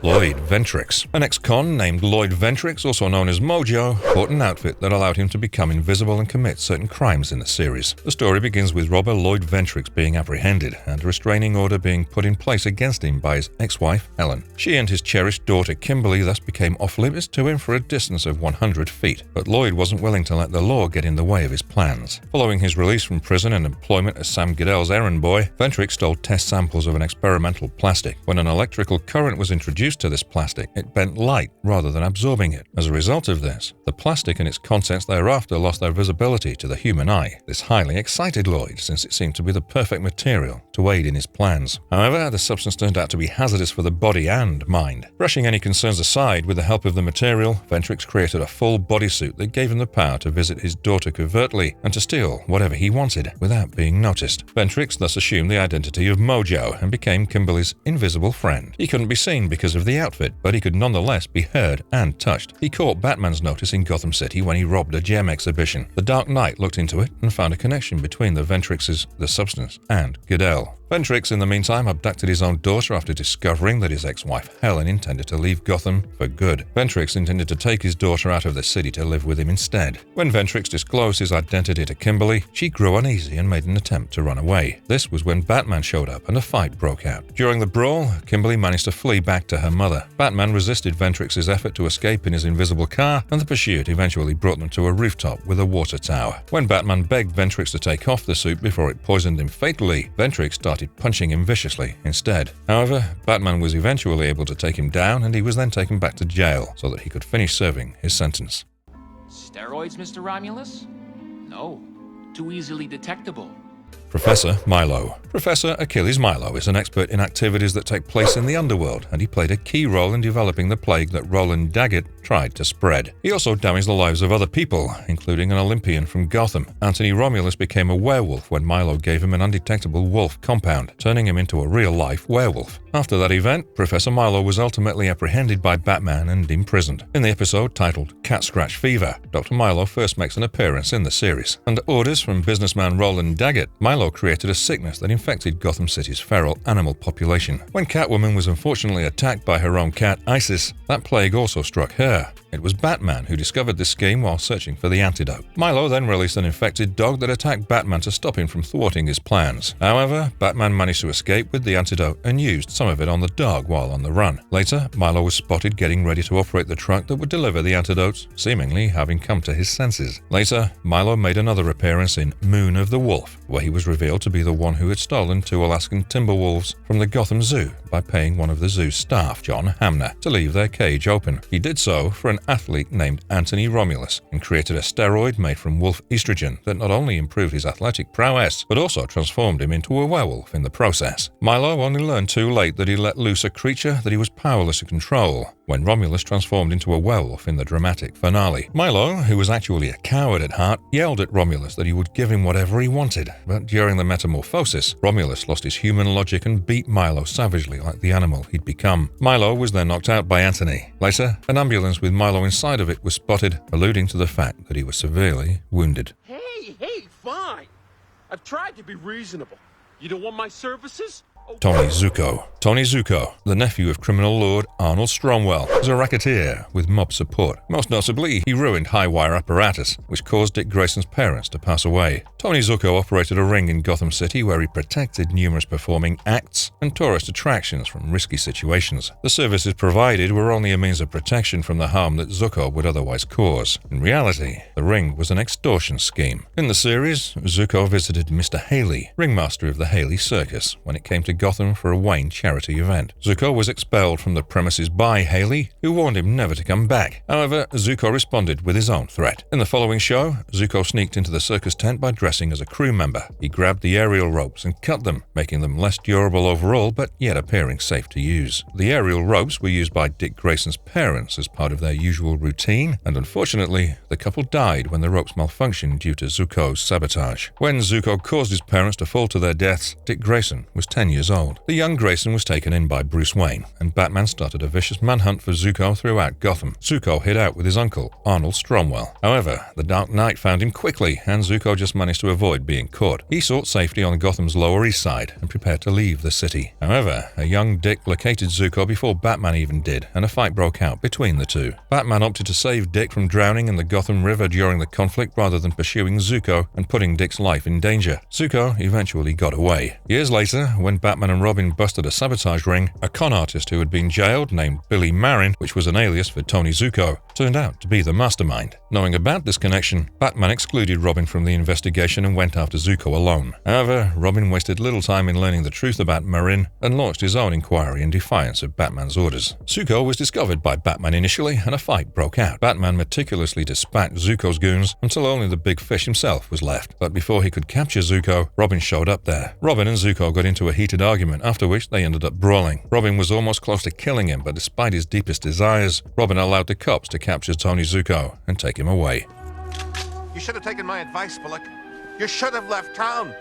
Lloyd Ventrix. An ex-con named Lloyd Ventrix, also known as Mojo, bought an outfit that allowed him to become invisible and commit certain crimes in the series. The story begins with robber Lloyd Ventrix being apprehended and a restraining order being put in place against him by his ex-wife, Helen. She and his cherished daughter, Kimberly, thus became off-limits to him for a distance of 100 feet. But Lloyd wasn't willing to let the law get in the way of his plans. Following his release from prison and employment as Sam Goodell's errand boy, Ventrix stole test samples of an experimental plastic. When an electrical current was introduced, introduced to this plastic, it bent light rather than absorbing it. As a result of this, the plastic and its contents thereafter lost their visibility to the human eye. This highly excited Lloyd, since it seemed to be the perfect material to aid in his plans. However, the substance turned out to be hazardous for the body and mind. Brushing any concerns aside, with the help of the material, Ventrix created a full bodysuit that gave him the power to visit his daughter covertly and to steal whatever he wanted without being noticed. Ventrix thus assumed the identity of Mojo and became Kimberly's invisible friend. He couldn't be seen because of the outfit, but he could nonetheless be heard and touched. He caught Batman's notice in Gotham City when he robbed a gem exhibition. The Dark Knight looked into it and found a connection between the Ventrix's, the substance, and Goodell. Ventrix, in the meantime, abducted his own daughter after discovering that his ex-wife Helen intended to leave Gotham for good. Ventrix intended to take his daughter out of the city to live with him instead. When Ventrix disclosed his identity to Kimberly, she grew uneasy and made an attempt to run away. This was when Batman showed up and a fight broke out. During the brawl, Kimberly managed to flee back to her mother. Batman resisted Ventrix's effort to escape in his invisible car, and the pursuit eventually brought them to a rooftop with a water tower. When Batman begged Ventrix to take off the suit before it poisoned him fatally, Ventrix started punching him viciously instead. However, Batman was eventually able to take him down, and he was then taken back to jail so that he could finish serving his sentence. Steroids, Mr. Romulus? No. Too easily detectable. Professor Milo. Professor Achilles Milo is an expert in activities that take place in the underworld, and he played a key role in developing the plague that Roland Daggett tried to spread. He also damaged the lives of other people, including an Olympian from Gotham. Anthony Romulus became a werewolf when Milo gave him an undetectable wolf compound, turning him into a real-life werewolf. After that event, Professor Milo was ultimately apprehended by Batman and imprisoned. In the episode titled Cat Scratch Fever, Dr. Milo first makes an appearance in the series. Under orders from businessman Roland Daggett, Milo created a sickness that infected Gotham City's feral animal population. When Catwoman was unfortunately attacked by her own cat, Isis, that plague also struck her. It was Batman who discovered this scheme while searching for the antidote. Milo then released an infected dog that attacked Batman to stop him from thwarting his plans. However, Batman managed to escape with the antidote and used some of it on the dog while on the run. Later, Milo was spotted getting ready to operate the truck that would deliver the antidotes, seemingly having come to his senses. Later, Milo made another appearance in Moon of the Wolf, where he was revealed to be the one who had stolen 2 Alaskan timber wolves from the Gotham Zoo by paying one of the zoo's staff, John Hamner, to leave their cage open. He did so for an athlete named Anthony Romulus and created a steroid made from wolf estrogen that not only improved his athletic prowess, but also transformed him into a werewolf in the process. Milo only learned too late that he let loose a creature that he was powerless to control when Romulus transformed into a werewolf in the dramatic finale. Milo, who was actually a coward at heart, yelled at Romulus that he would give him whatever he wanted, but during the metamorphosis, Romulus lost his human logic and beat Milo savagely like the animal he'd become. Milo was then knocked out by Anthony. Later, an ambulance with Milo inside of it was spotted, alluding to the fact that he was severely wounded. Hey, fine. I've tried to be reasonable. You don't want my services? Tony Zuko. Tony Zuko, the nephew of criminal lord Arnold Stromwell, was a racketeer with mob support. Most notably, he ruined high-wire apparatus, which caused Dick Grayson's parents to pass away. Tony Zuko operated a ring in Gotham City where he protected numerous performing acts and tourist attractions from risky situations. The services provided were only a means of protection from the harm that Zuko would otherwise cause. In reality, the ring was an extortion scheme. In the series, Zuko visited Mr. Haley, ringmaster of the Haley Circus, when it came to Gotham for a Wayne charity event. Zuko was expelled from the premises by Haley, who warned him never to come back. However, Zuko responded with his own threat. In the following show, Zuko sneaked into the circus tent by dressing as a crew member. He grabbed the aerial ropes and cut them, making them less durable overall, but yet appearing safe to use. The aerial ropes were used by Dick Grayson's parents as part of their usual routine, and unfortunately, the couple died when the ropes malfunctioned due to Zuko's sabotage. When Zuko caused his parents to fall to their deaths, Dick Grayson was 10 years old. The young Grayson was taken in by Bruce Wayne, and Batman started a vicious manhunt for Zuko throughout Gotham. Zuko hid out with his uncle, Arnold Stromwell. However, the Dark Knight found him quickly, and Zuko just managed to avoid being caught. He sought safety on Gotham's Lower East Side and prepared to leave the city. However, a young Dick located Zuko before Batman even did, and a fight broke out between the two. Batman opted to save Dick from drowning in the Gotham River during the conflict rather than pursuing Zuko and putting Dick's life in danger. Zuko eventually got away. Years later, when Batman Batman and Robin busted a sabotage ring, a con artist who had been jailed named Billy Marin, which was an alias for Tony Zuko, turned out to be the mastermind. Knowing about this connection, Batman excluded Robin from the investigation and went after Zuko alone. However, Robin wasted little time in learning the truth about Marin and launched his own inquiry in defiance of Batman's orders. Zuko was discovered by Batman initially, and a fight broke out. Batman meticulously dispatched Zuko's goons until only the big fish himself was left. But before he could capture Zuko, Robin showed up there. Robin and Zuko got into a heated argument, after which they ended up brawling. Robin was almost close to killing him, but despite his deepest desires, Robin allowed the cops to capture Tony Zuko and take him away. You should have taken my advice, Bullock. You should have left town.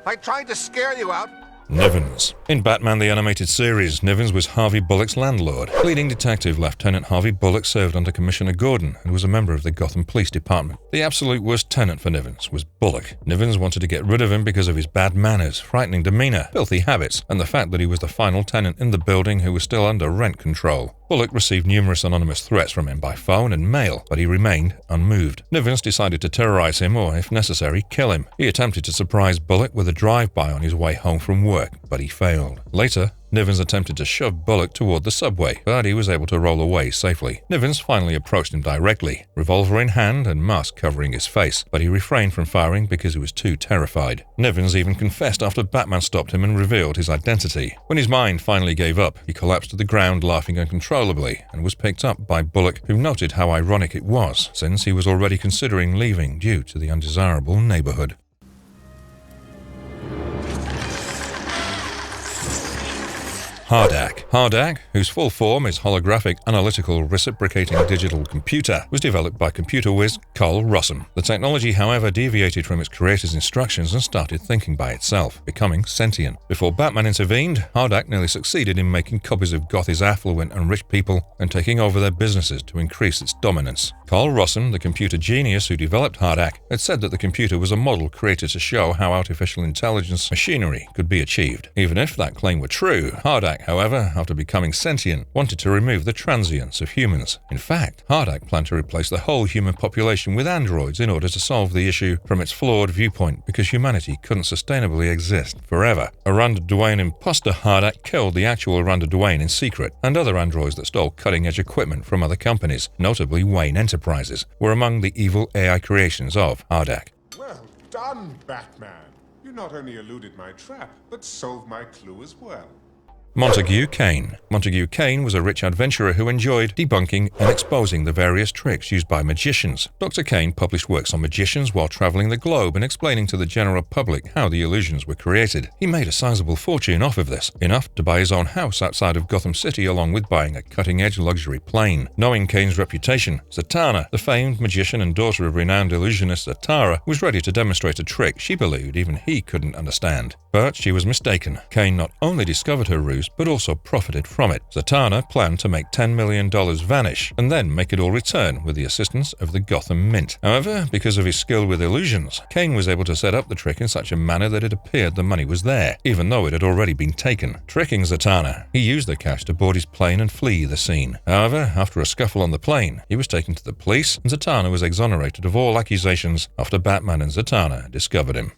I tried to scare you out. Nevins. In Batman the Animated Series, Nevins was Harvey Bullock's landlord. Leading detective Lieutenant Harvey Bullock served under Commissioner Gordon and was a member of the Gotham Police Department. The absolute worst tenant for Nevins was Bullock. Nevins wanted to get rid of him because of his bad manners, frightening demeanor, filthy habits, and the fact that he was the final tenant in the building who was still under rent control. Bullock received numerous anonymous threats from him by phone and mail, but he remained unmoved. Nevins decided to terrorize him or, if necessary, kill him. He attempted to surprise Bullock with a drive-by on his way home from work, but he failed. Later, Nevins attempted to shove Bullock toward the subway, but he was able to roll away safely. Nevins finally approached him directly, revolver in hand and mask covering his face, but he refrained from firing because he was too terrified. Nevins even confessed after Batman stopped him and revealed his identity. When his mind finally gave up, he collapsed to the ground laughing uncontrollably and was picked up by Bullock, who noted how ironic it was, since he was already considering leaving due to the undesirable neighborhood. Hardac. Hardac, whose full form is Holographic Analytical Reciprocating Digital Computer, was developed by computer whiz Carl Rossum. The technology, however, deviated from its creator's instructions and started thinking by itself, becoming sentient. Before Batman intervened, Hardac nearly succeeded in making copies of Gotham's affluent and rich people and taking over their businesses to increase its dominance. Carl Rossum, the computer genius who developed Hardac, had said that the computer was a model created to show how artificial intelligence machinery could be achieved. Even if that claim were true, Hardac, however, after becoming sentient, wanted to remove the transience of humans. In fact, Hardac planned to replace the whole human population with androids in order to solve the issue from its flawed viewpoint, because humanity couldn't sustainably exist forever. Aranda Duane imposter Hardac killed the actual Aranda Duane in secret, and other androids that stole cutting-edge equipment from other companies, notably Wayne Enterprises, were among the evil AI creations of Hardac. Well done, Batman. You not only eluded my trap, but solved my clue as well. Montague Kane. Montague Kane was a rich adventurer who enjoyed debunking and exposing the various tricks used by magicians. Dr. Kane published works on magicians while traveling the globe and explaining to the general public how the illusions were created. He made a sizable fortune off of this, enough to buy his own house outside of Gotham City along with buying a cutting-edge luxury plane. Knowing Kane's reputation, Zatanna, the famed magician and daughter of renowned illusionist Zatara, was ready to demonstrate a trick she believed even he couldn't understand. But she was mistaken. Kane not only discovered her ruse, but also profited from it. Zatanna planned to make $10 million vanish, and then make it all return with the assistance of the Gotham Mint. However, because of his skill with illusions, Kane was able to set up the trick in such a manner that it appeared the money was there, even though it had already been taken. Tricking Zatanna, he used the cash to board his plane and flee the scene. However, after a scuffle on the plane, he was taken to the police, and Zatanna was exonerated of all accusations after Batman and Zatanna discovered him.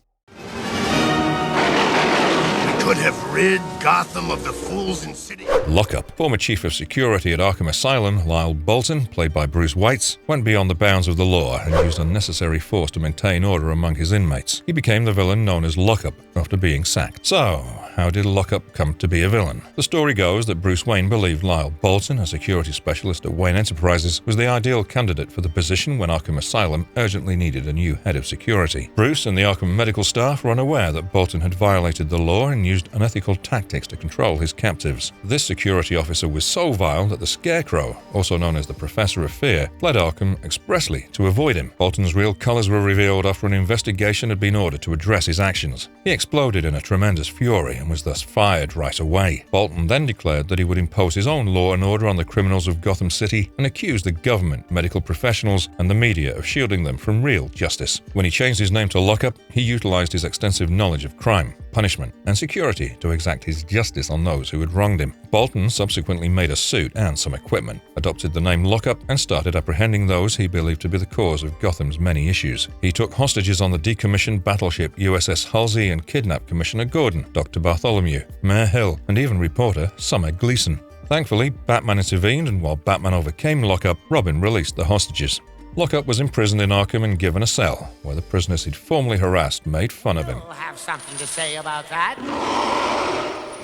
Could have rid Gotham of the fools in city. Lockup. Former chief of security at Arkham Asylum, Lyle Bolton, played by Bruce Weitz, went beyond the bounds of the law and used unnecessary force to maintain order among his inmates. He became the villain known as Lockup after being sacked. So, how did Lockup come to be a villain? The story goes that Bruce Wayne believed Lyle Bolton, a security specialist at Wayne Enterprises, was the ideal candidate for the position when Arkham Asylum urgently needed a new head of security. Bruce and the Arkham medical staff were unaware that Bolton had violated the law and used unethical tactics to control his captives. This security officer was so vile that the Scarecrow, also known as the Professor of Fear, fled Arkham expressly to avoid him. Bolton's real colors were revealed after an investigation had been ordered to address his actions. He exploded in a tremendous fury and was thus fired right away. Bolton then declared that he would impose his own law and order on the criminals of Gotham City and accused the government, medical professionals, and the media of shielding them from real justice. When he changed his name to Lockup, he utilized his extensive knowledge of crime, punishment, and security to exact his justice on those who had wronged him. Bolton subsequently made a suit and some equipment, adopted the name Lockup, and started apprehending those he believed to be the cause of Gotham's many issues. He took hostages on the decommissioned battleship USS Halsey and kidnapped Commissioner Gordon, Dr. Bartholomew, Mayor Hill, and even reporter Summer Gleason. Thankfully, Batman intervened, and while Batman overcame Lockup, Robin released the hostages. Lockup was imprisoned in Arkham and given a cell, where the prisoners he'd formerly harassed made fun of him. You'll have something to say about that?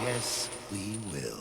Yes, we will.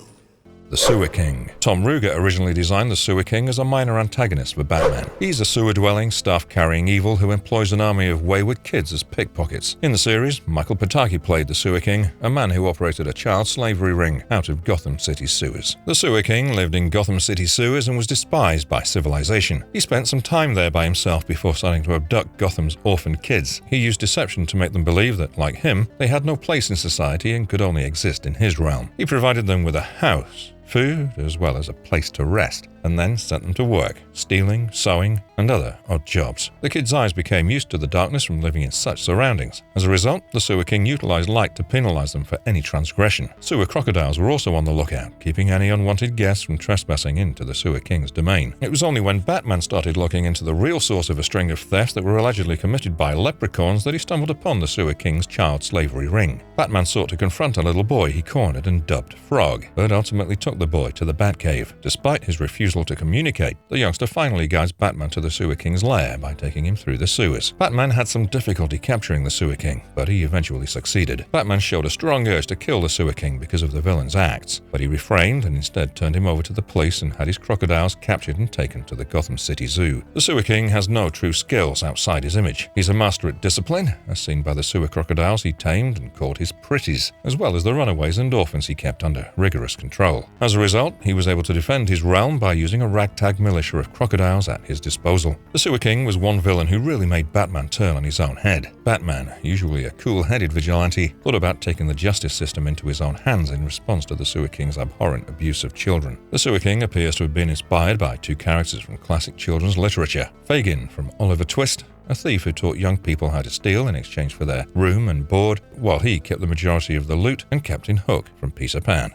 The Sewer King. Tom Ruger originally designed the Sewer King as a minor antagonist for Batman. He's a sewer-dwelling, staff-carrying evil who employs an army of wayward kids as pickpockets. In the series, Michael Pataki played the Sewer King, a man who operated a child slavery ring out of Gotham City sewers. The Sewer King lived in Gotham City sewers and was despised by civilization. He spent some time there by himself before starting to abduct Gotham's orphaned kids. He used deception to make them believe that, like him, they had no place in society and could only exist in his realm. He provided them with a house, food, as well as a place to rest, and then sent them to work, stealing, sewing, and other odd jobs. The kids' eyes became used to the darkness from living in such surroundings. As a result, the Sewer King utilized light to penalize them for any transgression. Sewer crocodiles were also on the lookout, keeping any unwanted guests from trespassing into the Sewer King's domain. It was only when Batman started looking into the real source of a string of thefts that were allegedly committed by leprechauns that he stumbled upon the Sewer King's child slavery ring. Batman sought to confront a little boy he cornered and dubbed Frog, but ultimately took the boy to the Batcave. Despite his refusal to communicate, the youngster finally guides Batman to the Sewer King's lair by taking him through the sewers. Batman had some difficulty capturing the Sewer King, but he eventually succeeded. Batman showed a strong urge to kill the Sewer King because of the villain's acts, but he refrained and instead turned him over to the police and had his crocodiles captured and taken to the Gotham City Zoo. The Sewer King has no true skills outside his image. He's a master at discipline, as seen by the sewer crocodiles he tamed and called his pretties, as well as the runaways and orphans he kept under rigorous control. As a result, he was able to defend his realm by using a ragtag militia of crocodiles at his disposal. The Sewer King was one villain who really made Batman turn on his own head. Batman, usually a cool-headed vigilante, thought about taking the justice system into his own hands in response to the Sewer King's abhorrent abuse of children. The Sewer King appears to have been inspired by two characters from classic children's literature. Fagin from Oliver Twist, a thief who taught young people how to steal in exchange for their room and board, while he kept the majority of the loot, and Captain Hook from Peter Pan.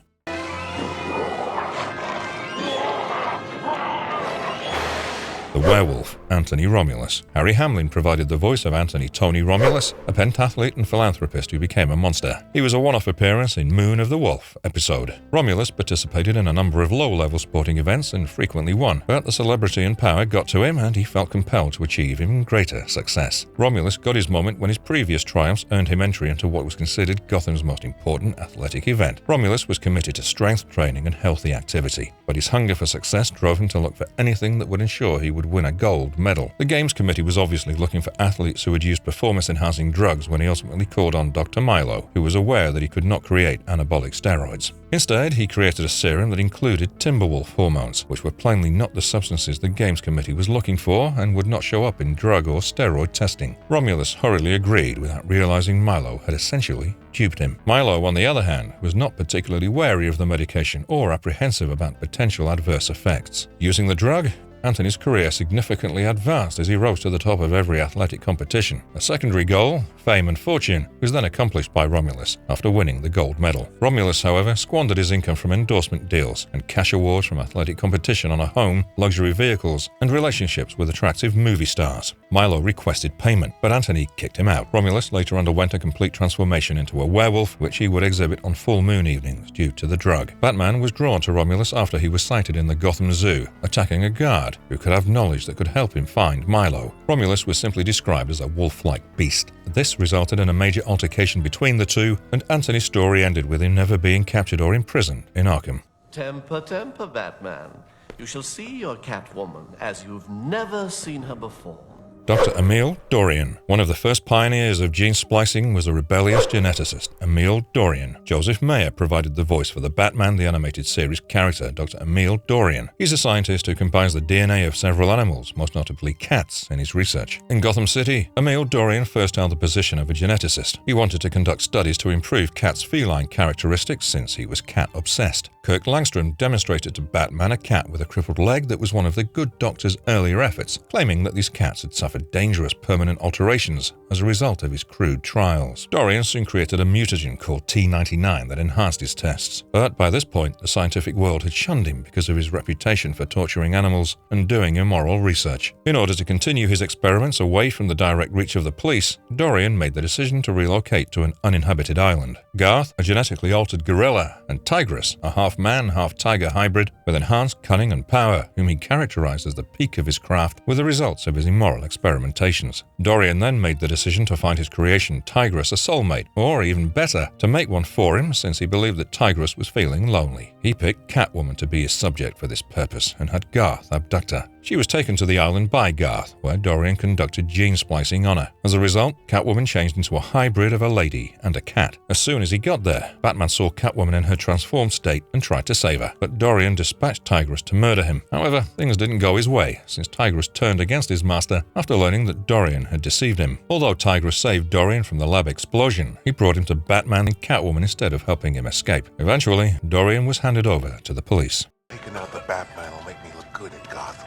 The Werewolf, Anthony Romulus. Harry Hamlin provided the voice of Anthony Tony Romulus, a pentathlete and philanthropist who became a monster. He was a one-off appearance in Moon of the Wolf episode. Romulus participated in a number of low-level sporting events and frequently won, but the celebrity and power got to him and he felt compelled to achieve even greater success. Romulus got his moment when his previous triumphs earned him entry into what was considered Gotham's most important athletic event. Romulus was committed to strength training and healthy activity, but his hunger for success drove him to look for anything that would ensure he would win a gold medal. The Games Committee was obviously looking for athletes who had used performance-enhancing drugs when he ultimately called on Dr. Milo, who was aware that he could not create anabolic steroids. Instead, he created a serum that included Timberwolf hormones, which were plainly not the substances the Games Committee was looking for and would not show up in drug or steroid testing. Romulus hurriedly agreed without realizing Milo had essentially duped him. Milo, on the other hand, was not particularly wary of the medication or apprehensive about potential adverse effects. Using the drug, Anthony's career significantly advanced as he rose to the top of every athletic competition. A secondary goal, fame and fortune, was then accomplished by Romulus after winning the gold medal. Romulus, however, squandered his income from endorsement deals and cash awards from athletic competition on a home, luxury vehicles, and relationships with attractive movie stars. Milo requested payment, but Anthony kicked him out. Romulus later underwent a complete transformation into a werewolf, which he would exhibit on full moon evenings due to the drug. Batman was drawn to Romulus after he was sighted in the Gotham Zoo, attacking a guard who could have knowledge that could help him find Milo. Romulus was simply described as a wolf-like beast. This resulted in a major altercation between the two, and Anthony's story ended with him never being captured or imprisoned in Arkham. Temper, temper, Batman. You shall see your Catwoman as you've never seen her before. Dr. Emil Dorian. One of the first pioneers of gene splicing was a rebellious geneticist, Emil Dorian. Joseph Mayer provided the voice for the Batman the Animated Series character, Dr. Emil Dorian. He's a scientist who combines the DNA of several animals, most notably cats, in his research. In Gotham City, Emil Dorian first held the position of a geneticist. He wanted to conduct studies to improve cats' feline characteristics since he was cat-obsessed. Kirk Langstrom demonstrated to Batman a cat with a crippled leg that was one of the good doctor's earlier efforts, claiming that these cats had suffered for dangerous permanent alterations as a result of his crude trials. Dorian soon created a mutagen called T-99 that enhanced his tests. But by this point, the scientific world had shunned him because of his reputation for torturing animals and doing immoral research. In order to continue his experiments away from the direct reach of the police, Dorian made the decision to relocate to an uninhabited island. Garth, a genetically altered gorilla, and Tigress, a half-man, half-tiger hybrid with enhanced cunning and power, whom he characterized as the peak of his craft, were the results of his immoral experimentations. Dorian then made the decision to find his creation, Tigress, a soulmate, or even better, to make one for him since he believed that Tigress was feeling lonely. He picked Catwoman to be his subject for this purpose and had Garth abduct her. She was taken to the island by Garth, where Dorian conducted gene splicing on her. As a result, Catwoman changed into a hybrid of a lady and a cat. As soon as he got there, Batman saw Catwoman in her transformed state and tried to save her, but Dorian dispatched Tigress to murder him. However, things didn't go his way, since Tigress turned against his master after learning that Dorian had deceived him. Although Tigress saved Dorian from the lab explosion, he brought him to Batman and Catwoman instead of helping him escape. Eventually, Dorian was handed over to the police. Taking out the Batman will make me look good in Gotham.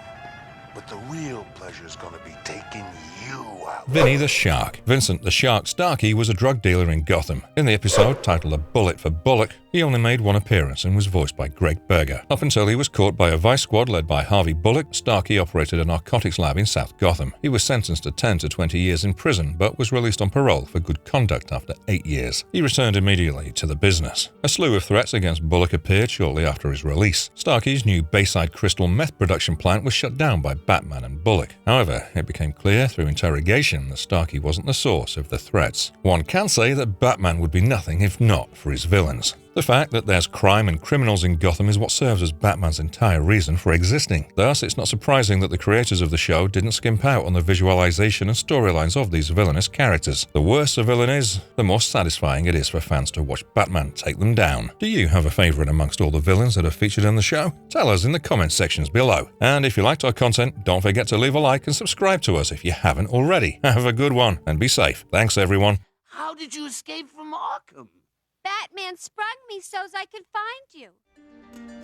But the real pleasure is going to be taking you out. Vinnie the Shark. Vincent the Shark Starkey was a drug dealer in Gotham. In the episode titled A Bullet for Bullock, he only made one appearance and was voiced by Greg Berger. Up until he was caught by a vice squad led by Harvey Bullock, Starkey operated a narcotics lab in South Gotham. He was sentenced to 10 to 20 years in prison, but was released on parole for good conduct after 8 years. He returned immediately to the business. A slew of threats against Bullock appeared shortly after his release. Starkey's new Bayside crystal meth production plant was shut down by Batman and Bullock. However, it became clear through interrogation that Starkey wasn't the source of the threats. One can say that Batman would be nothing if not for his villains. The fact that there's crime and criminals in Gotham is what serves as Batman's entire reason for existing. Thus, it's not surprising that the creators of the show didn't skimp out on the visualization and storylines of these villainous characters. The worse a villain is, the more satisfying it is for fans to watch Batman take them down. Do you have a favorite amongst all the villains that are featured in the show? Tell us in the comment sections below. And if you liked our content, don't forget to leave a like and subscribe to us if you haven't already. Have a good one and be safe. Thanks, everyone. How did you escape from Arkham? Batman sprung me so's I could find you.